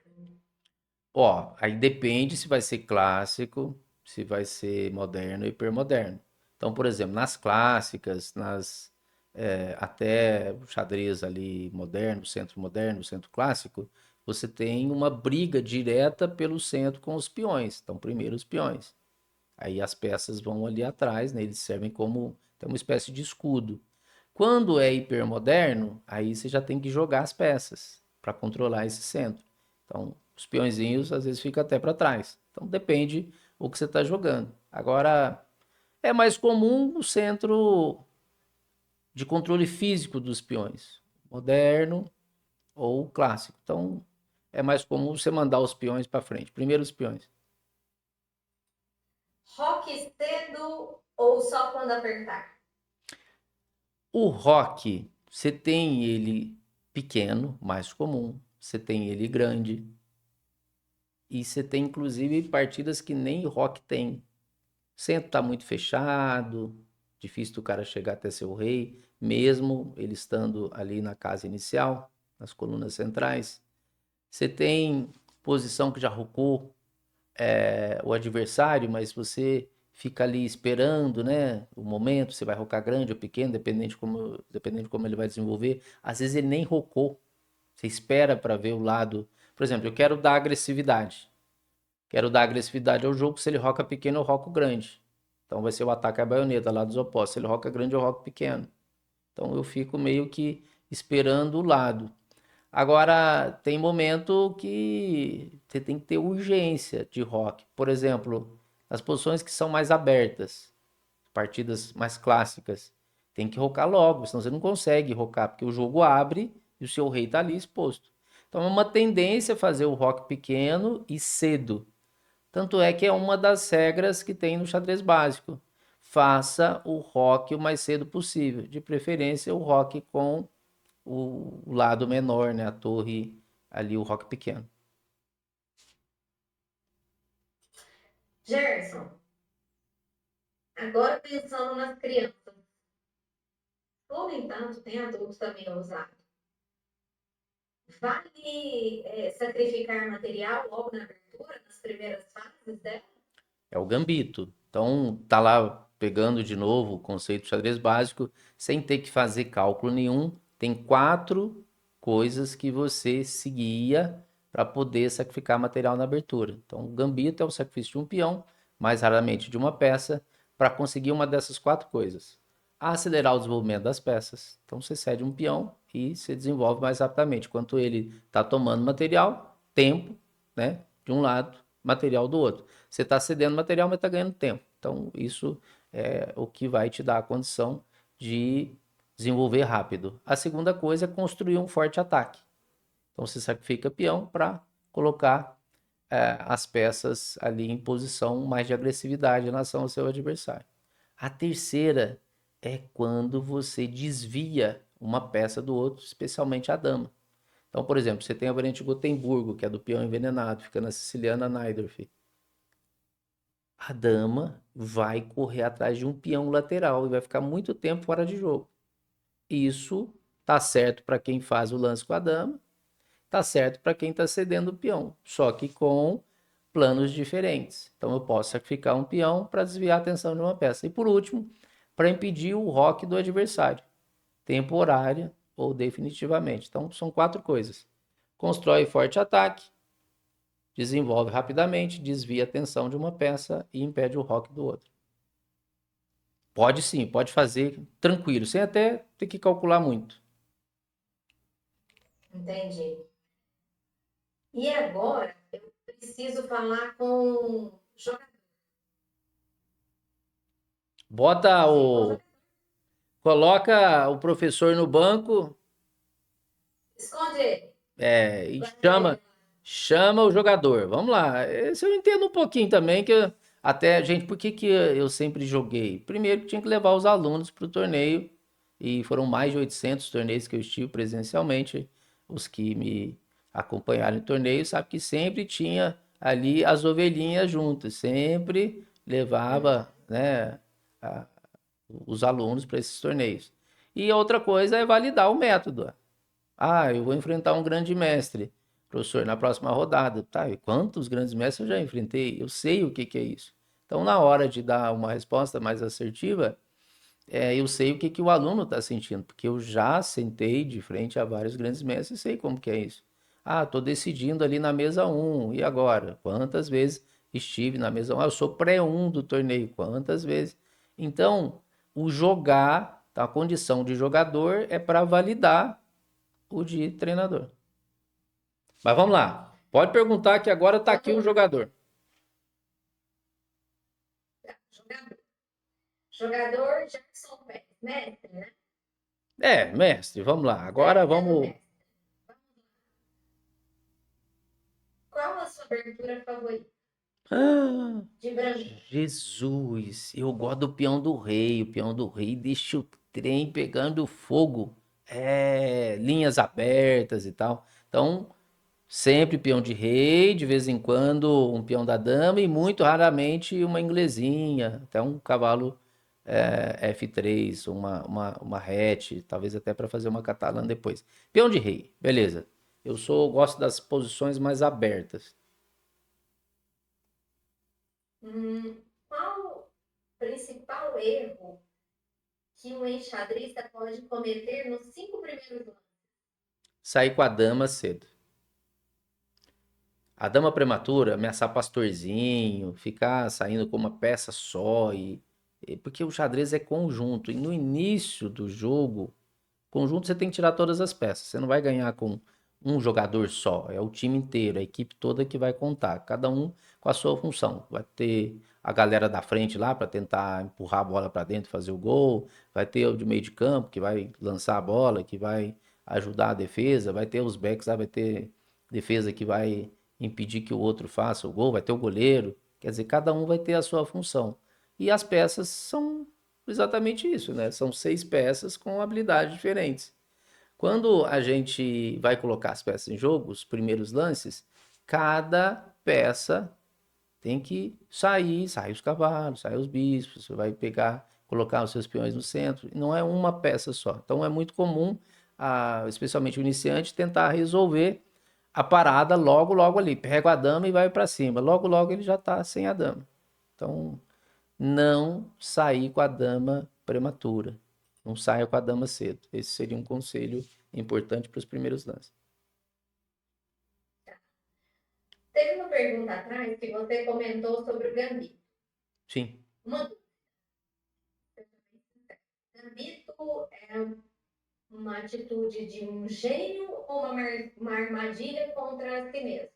Ó, aí depende se vai ser clássico, se vai ser moderno ou hipermoderno. Então, por exemplo, nas clássicas, até o xadrez ali moderno, centro clássico, você tem uma briga direta pelo centro com os peões. Então, primeiro os peões. Aí as peças vão ali atrás, né? Eles servem como tem uma espécie de escudo. Quando é hipermoderno, aí você já tem que jogar as peças para controlar esse centro. Então, os peõezinhos às vezes ficam até para trás. Então, depende o que você está jogando. Agora, é mais comum o centro de controle físico dos peões, moderno ou clássico. Então, é mais comum você mandar os peões para frente. Primeiro os peões. Rock cedo ou só quando apertar? O rock, você tem ele pequeno, mais comum. Você tem ele grande. E você tem, inclusive, partidas que nem rock tem. O centro está muito fechado, difícil do cara chegar até seu rei, mesmo ele estando ali na casa inicial, nas colunas centrais. Você tem posição que já rocou o adversário, mas você fica ali esperando, né, o momento, você vai rocar grande ou pequeno, dependendo de como ele vai desenvolver. Às vezes ele nem rocou, você espera para ver o lado. Por exemplo, eu quero dar agressividade. Quero dar agressividade ao jogo, se ele roca pequeno, eu roco grande. Então vai ser o ataque à baioneta lá dos opostos. Se ele roca grande, eu roco pequeno. Então eu fico meio que esperando o lado. Agora, tem momento que você tem que ter urgência de rock. Por exemplo, as posições que são mais abertas, partidas mais clássicas, tem que rocar logo, senão você não consegue rocar, porque o jogo abre e o seu rei está ali exposto. Então é uma tendência fazer o rock pequeno e cedo. Tanto é que é uma das regras que tem no xadrez básico. Faça o rock o mais cedo possível, de preferência o rock com o lado menor, né? A torre ali, o rock pequeno. Gerson, agora pensando nas crianças, ou nem tanto, tem adultos também ousados. Vale sacrificar material logo na abertura, nas primeiras fases dela? É o gambito. Então, tá lá pegando de novo o conceito de xadrez básico, sem ter que fazer cálculo nenhum. Tem quatro coisas que você seguia para poder sacrificar material na abertura. Então, o gambito é o sacrifício de um peão, mais raramente de uma peça, para conseguir uma dessas quatro coisas. Acelerar o desenvolvimento das peças. Então, você cede um peão e se desenvolve mais rapidamente. Enquanto ele está tomando material, tempo, né, de um lado, material do outro. Você está cedendo material, mas está ganhando tempo. Então, isso é o que vai te dar a condição de desenvolver rápido. A segunda coisa é construir um forte ataque. Então, você sacrifica peão para colocar as peças ali em posição mais de agressividade em relação ao seu adversário. A terceira é quando você desvia uma peça do outro, especialmente a dama. Então, por exemplo, você tem a variante Gotemburgo, que é do peão envenenado, fica na siciliana Najdorf. A dama vai correr atrás de um peão lateral e vai ficar muito tempo fora de jogo. Isso tá certo para quem faz o lance com a dama, tá certo para quem está cedendo o peão, só que com planos diferentes. Então eu posso sacrificar um peão para desviar a atenção de uma peça. E por último, para impedir o roque do adversário, temporária ou definitivamente. Então são quatro coisas. Constrói forte ataque, desenvolve rapidamente, desvia a atenção de uma peça e impede o rock do outro. Pode sim, pode fazer tranquilo, sem até ter que calcular muito. Entendi. E agora eu preciso falar com jogador. Bota Sim, com jogador. coloca o professor no banco, Esconde ele. e Guarda chama ele. chama o jogador. Vamos lá. Esse eu entendo um pouquinho também até, gente, por que que eu sempre joguei? Primeiro que tinha que levar os alunos para o torneio e foram mais de 800 torneios que eu estive presencialmente. Os que me acompanharam em torneio sabem que sempre tinha ali as ovelhinhas juntas, sempre levava, né, a- os alunos para esses torneios. E a outra coisa é validar o método. Ah, eu vou enfrentar um grande mestre, professor, na próxima rodada. Tá, e quantos grandes mestres eu já enfrentei? Eu sei o que que é isso. Então, na hora de dar uma resposta mais assertiva, eu sei o que que o aluno está sentindo, porque eu já sentei de frente a vários grandes mestres e sei como que é isso. Ah, estou decidindo ali na mesa um. E agora? Quantas vezes estive na mesa um? Ah, eu sou pré-1 do torneio. Quantas vezes? Então, o jogar, tá, a condição de jogador é para validar o de treinador. Mas vamos lá. Pode perguntar que agora está aqui Vamos o lá. jogador. Jogador. Jogador Jackson Pérez, mestre, né? É, mestre, vamos lá. Agora Certo, sendo vamos. mestre. Qual a sua abertura favorita? Ah, De branco. Jesus, eu gosto do peão do rei. O peão do rei deixa o trem pegando fogo. É, linhas abertas e tal. Então, sempre peão de rei, de vez em quando um peão da dama e muito raramente uma inglesinha, até um cavalo F3, uma hatch, talvez até para fazer uma catalã depois. Peão de rei, beleza. Gosto das posições mais abertas. Qual o principal erro que um enxadrista pode cometer nos 5 primeiros anos? Sair com a dama cedo. A dama prematura, ameaçar pastorzinho, ficar saindo com uma peça só porque o xadrez é conjunto e no início do jogo conjunto você tem que tirar todas as peças. Você não vai ganhar com um jogador só, é o time inteiro, a equipe toda que vai contar, cada um com a sua função. Vai ter a galera da frente lá para tentar empurrar a bola para dentro, fazer o gol, vai ter o de meio de campo que vai lançar a bola, que vai ajudar a defesa, vai ter os backs lá, vai ter defesa que vai impedir que o outro faça o gol, vai ter o goleiro. Quer dizer, cada um vai ter a sua função. E as peças são exatamente isso, né? São 6 peças com habilidades diferentes. Quando a gente vai colocar as peças em jogo, os primeiros lances, cada peça tem que sair, sai os cavalos, sai os bispos, você vai pegar, colocar os seus peões no centro. Não é uma peça só. Então é muito comum, especialmente o iniciante, tentar resolver a parada logo, logo ali. Pega a dama e vai para cima. Logo, logo ele já está sem a dama. Então não sair com a dama prematura. Não saia com a dama cedo. Esse seria um conselho importante para os primeiros lances. Teve uma pergunta atrás que você comentou sobre o gambito. Sim. Uma gambito é uma atitude de um gênio ou uma armadilha contra si mesmo?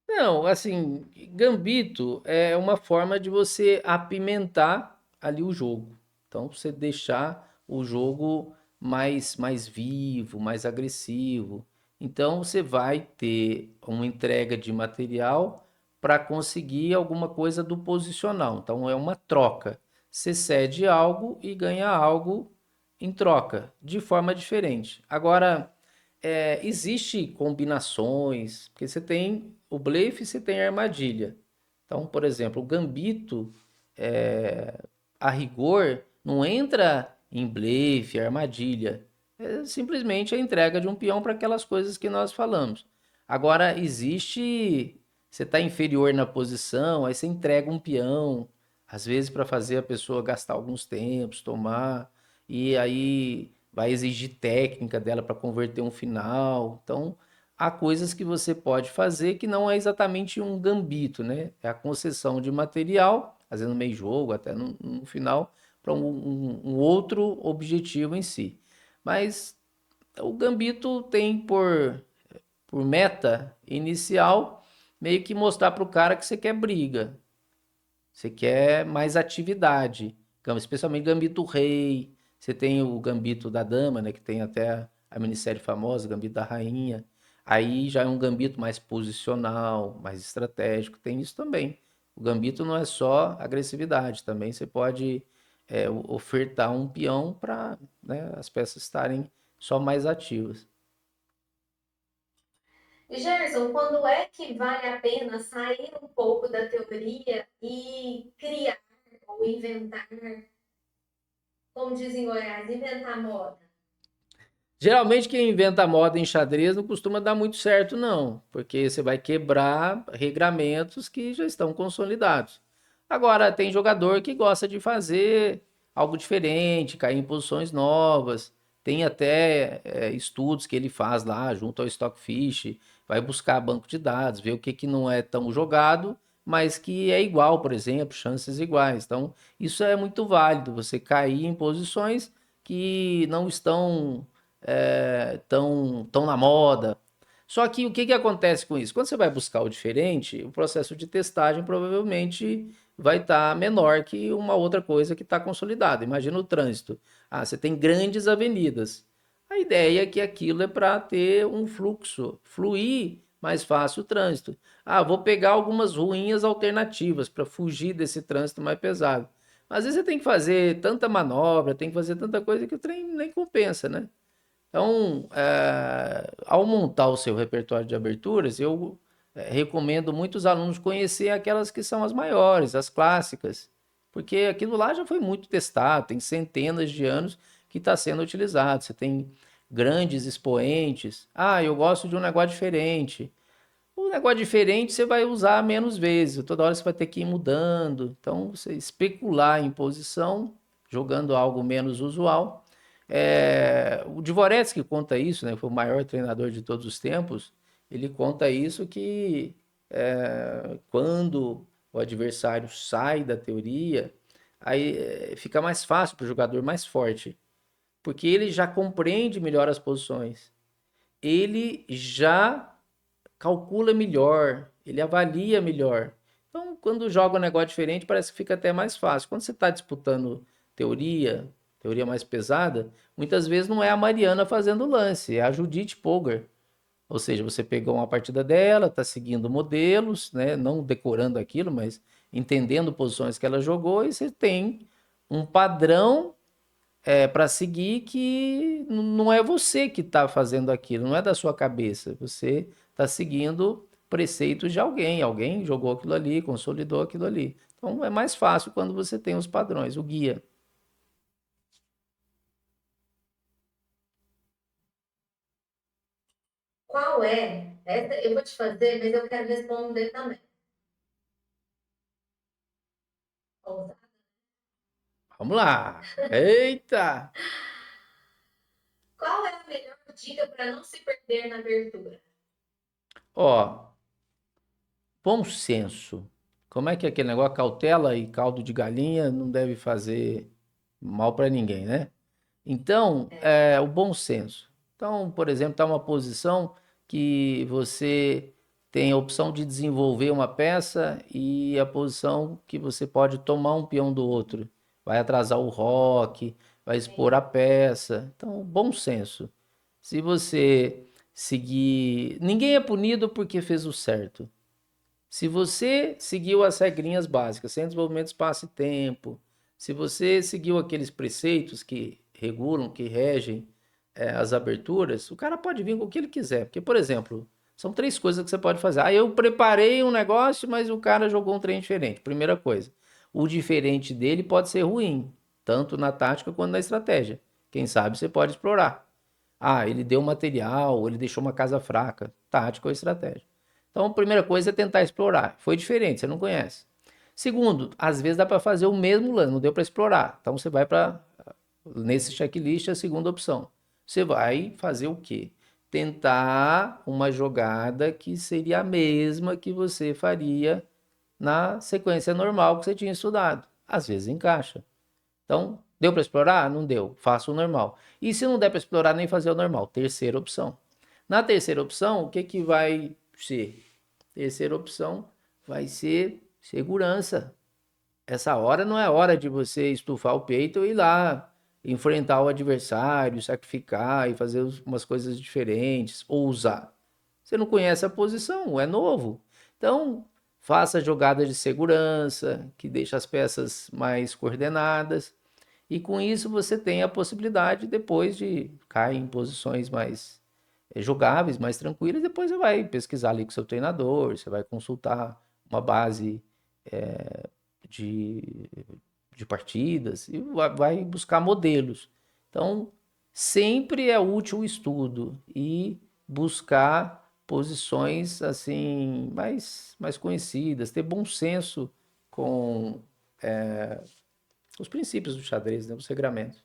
Não, assim, gambito é uma forma de você apimentar ali o jogo. Então, você deixar o jogo mais vivo, mais agressivo. Então, você vai ter uma entrega de material para conseguir alguma coisa do posicional. Então, é uma troca. Você cede algo e ganha algo em troca, de forma diferente. Agora, existe combinações, porque você tem o blefe e você tem a armadilha. Então, por exemplo, o gambito, é, a rigor, não entra em blefe, armadilha. É simplesmente a entrega de um peão para aquelas coisas que nós falamos. Agora, existe. Você está inferior na posição, aí você entrega um peão, às vezes para fazer a pessoa gastar alguns tempos, tomar, e aí vai exigir técnica dela para converter um final. Então, há coisas que você pode fazer que não é exatamente um gambito, né? É a concessão de material, às vezes no meio jogo, até no final, para um outro objetivo em si. Mas o gambito tem por meta inicial meio que mostrar para o cara que você quer briga, você quer mais atividade, especialmente gambito rei. Você tem o gambito da dama, né, que tem até a minissérie famosa, gambito da rainha. Aí já é um gambito mais posicional, mais estratégico. Tem isso também. O gambito não é só agressividade, também você pode ofertar um peão para, né, as peças estarem só mais ativas. E Gerson, quando é que vale a pena sair um pouco da teoria e criar ou inventar, como dizem em Goiás, inventar moda? Geralmente quem inventa moda em xadrez não costuma dar muito certo, não, porque você vai quebrar regramentos que já estão consolidados. Agora, tem jogador que gosta de fazer algo diferente, cair em posições novas. Tem até estudos que ele faz lá junto ao Stockfish, vai buscar banco de dados, ver o que que não é tão jogado, mas que é igual, por exemplo, chances iguais. Então, isso é muito válido, você cair em posições que não estão tão na moda. Só que o que que acontece com isso? Quando você vai buscar o diferente, o processo de testagem provavelmente vai estar menor que uma outra coisa que está consolidada. Imagina o trânsito. Ah, você tem grandes avenidas. A ideia é que aquilo é para ter um fluxo, fluir mais fácil o trânsito. Ah, vou pegar algumas ruínas alternativas para fugir desse trânsito mais pesado. Às vezes você tem que fazer tanta manobra, tem que fazer tanta coisa que o trem nem compensa, né? Então, ao montar o seu repertório de aberturas, eu recomendo muitos alunos conhecer aquelas que são as maiores, as clássicas, porque aquilo lá já foi muito testado, tem centenas de anos que está sendo utilizado. Você tem grandes expoentes. Ah, eu gosto de um negócio diferente. O negócio diferente você vai usar menos vezes, toda hora você vai ter que ir mudando. Então, você especular em posição, jogando algo menos usual. O Dvoretsky conta isso, né? Foi o maior treinador de todos os tempos. Ele conta isso que quando o adversário sai da teoria, aí fica mais fácil para o jogador mais forte, porque ele já compreende melhor as posições. Ele já calcula melhor, ele avalia melhor. Então, quando joga um negócio diferente, parece que fica até mais fácil. Quando você está disputando teoria, teoria mais pesada, muitas vezes não é a Mariana fazendo o lance, é a Judith Polgar. Ou seja, você pegou uma partida dela, está seguindo modelos, né? Não decorando aquilo, mas entendendo posições que ela jogou, e você tem um padrão para seguir que não é você que está fazendo aquilo, não é da sua cabeça. Você está seguindo preceitos de alguém. Alguém jogou aquilo ali, consolidou aquilo ali. Então é mais fácil quando você tem os padrões, o guia. Qual é? Essa eu vou te fazer, mas eu quero responder também. Ousada. Vamos lá. Eita! Qual é a melhor dica para não se perder na abertura? Ó, bom senso. Como é que é aquele negócio? Cautela e caldo de galinha não deve fazer mal para ninguém, né? Então, o bom senso. Então, por exemplo, está uma posição que você tem a opção de desenvolver uma peça e a posição que você pode tomar um peão do outro. Vai atrasar o roque, vai expor a peça. Então, bom senso. Se você seguir. Ninguém é punido porque fez o certo. Se você seguiu as regrinhas básicas, sem desenvolvimento de espaço e tempo, se você seguiu aqueles preceitos que regulam, que regem as aberturas, o cara pode vir com o que ele quiser. Porque, por exemplo, são três coisas que você pode fazer. Ah, eu preparei um negócio, mas o cara jogou um trem diferente. Primeira coisa, o diferente dele pode ser ruim, tanto na tática quanto na estratégia. Quem sabe você pode explorar. Ah, ele deu material, ele deixou uma casa fraca, tática ou estratégia. Então, a primeira coisa é tentar explorar. Foi diferente, você não conhece. Segundo, às vezes dá para fazer o mesmo lance, não deu para explorar. Então, você vai para, nesse checklist, a segunda opção. Você vai fazer o quê? Tentar uma jogada que seria a mesma que você faria na sequência normal que você tinha estudado. Às vezes encaixa. Então, deu para explorar? Não deu. Faça o normal. E se não der para explorar, nem fazer o normal. Terceira opção. Na terceira opção, o que que vai ser? Terceira opção vai ser segurança. Essa hora não é hora de você estufar o peito e ir lá enfrentar o adversário, sacrificar e fazer umas coisas diferentes, ousar. Você não conhece a posição, é novo. Então, faça jogadas de segurança, que deixa as peças mais coordenadas. E com isso você tem a possibilidade depois de cair em posições mais jogáveis, mais tranquilas. Depois você vai pesquisar ali com o seu treinador, você vai consultar uma base de, de partidas e vai buscar modelos. Então, sempre é útil o estudo e buscar posições assim mais conhecidas, ter bom senso com os princípios do xadrez, né, os regramentos.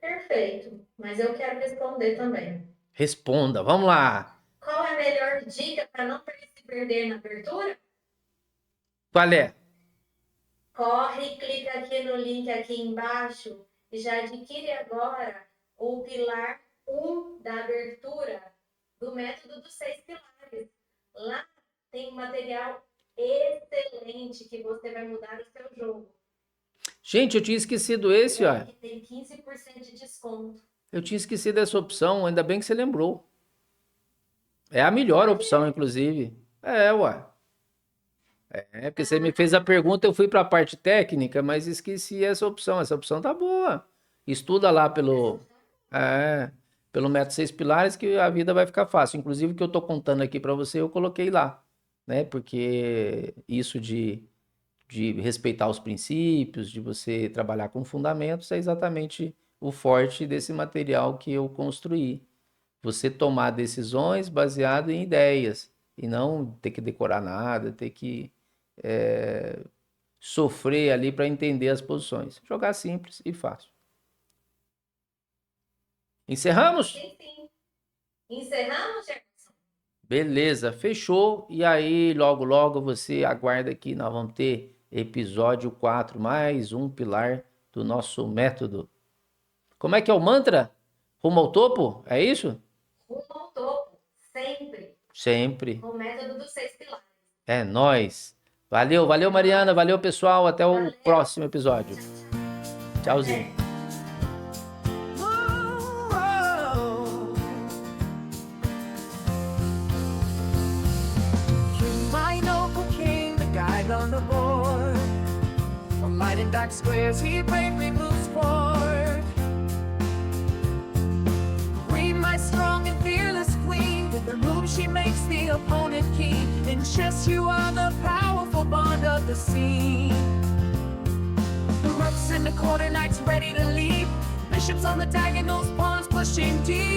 Perfeito, mas eu quero responder também. Responda, vamos lá. Qual é a melhor dica para não se perder na abertura? Qual é? Corre, clica aqui no link aqui embaixo e já adquire agora o pilar 1 da abertura do método dos 6 pilares. Lá tem um material excelente que você vai mudar o seu jogo. Gente, eu tinha esquecido esse, ó. Que tem 15% de desconto. Eu tinha esquecido essa opção, ainda bem que você lembrou. É a melhor opção, inclusive. É, ué. É, porque você me fez a pergunta, eu fui para a parte técnica, mas esqueci essa opção. Essa opção tá boa. Estuda lá pelo método 6 pilares que a vida vai ficar fácil. Inclusive, o que eu tô contando aqui para você, eu coloquei lá, né? Porque isso de respeitar os princípios, de você trabalhar com fundamentos, é exatamente o forte desse material que eu construí. Você tomar decisões baseado em ideias e não ter que decorar nada, ter que sofrer ali para entender as posições. Jogar simples e fácil. Encerramos? Sim. Encerramos, Jefferson? Beleza, fechou. E aí, logo, logo você aguarda aqui, nós vamos ter episódio 4, mais um pilar do nosso método. Como é que é o mantra? Rumo ao topo? É isso? Rumo ao topo, sempre. Sempre. O método dos 6 pilares. É nóis. Valeu, valeu, Mariana. Valeu, pessoal. Até o próximo episódio. Tchauzinho. On the board, from light and dark squares, he bravely moves forward. Queen, my strong and fearless queen, with her move she makes the opponent keen. In chess you are the powerful bond of the scene. The rooks in the corner, knights ready to leap, bishops on the diagonals, pawns pushing deep.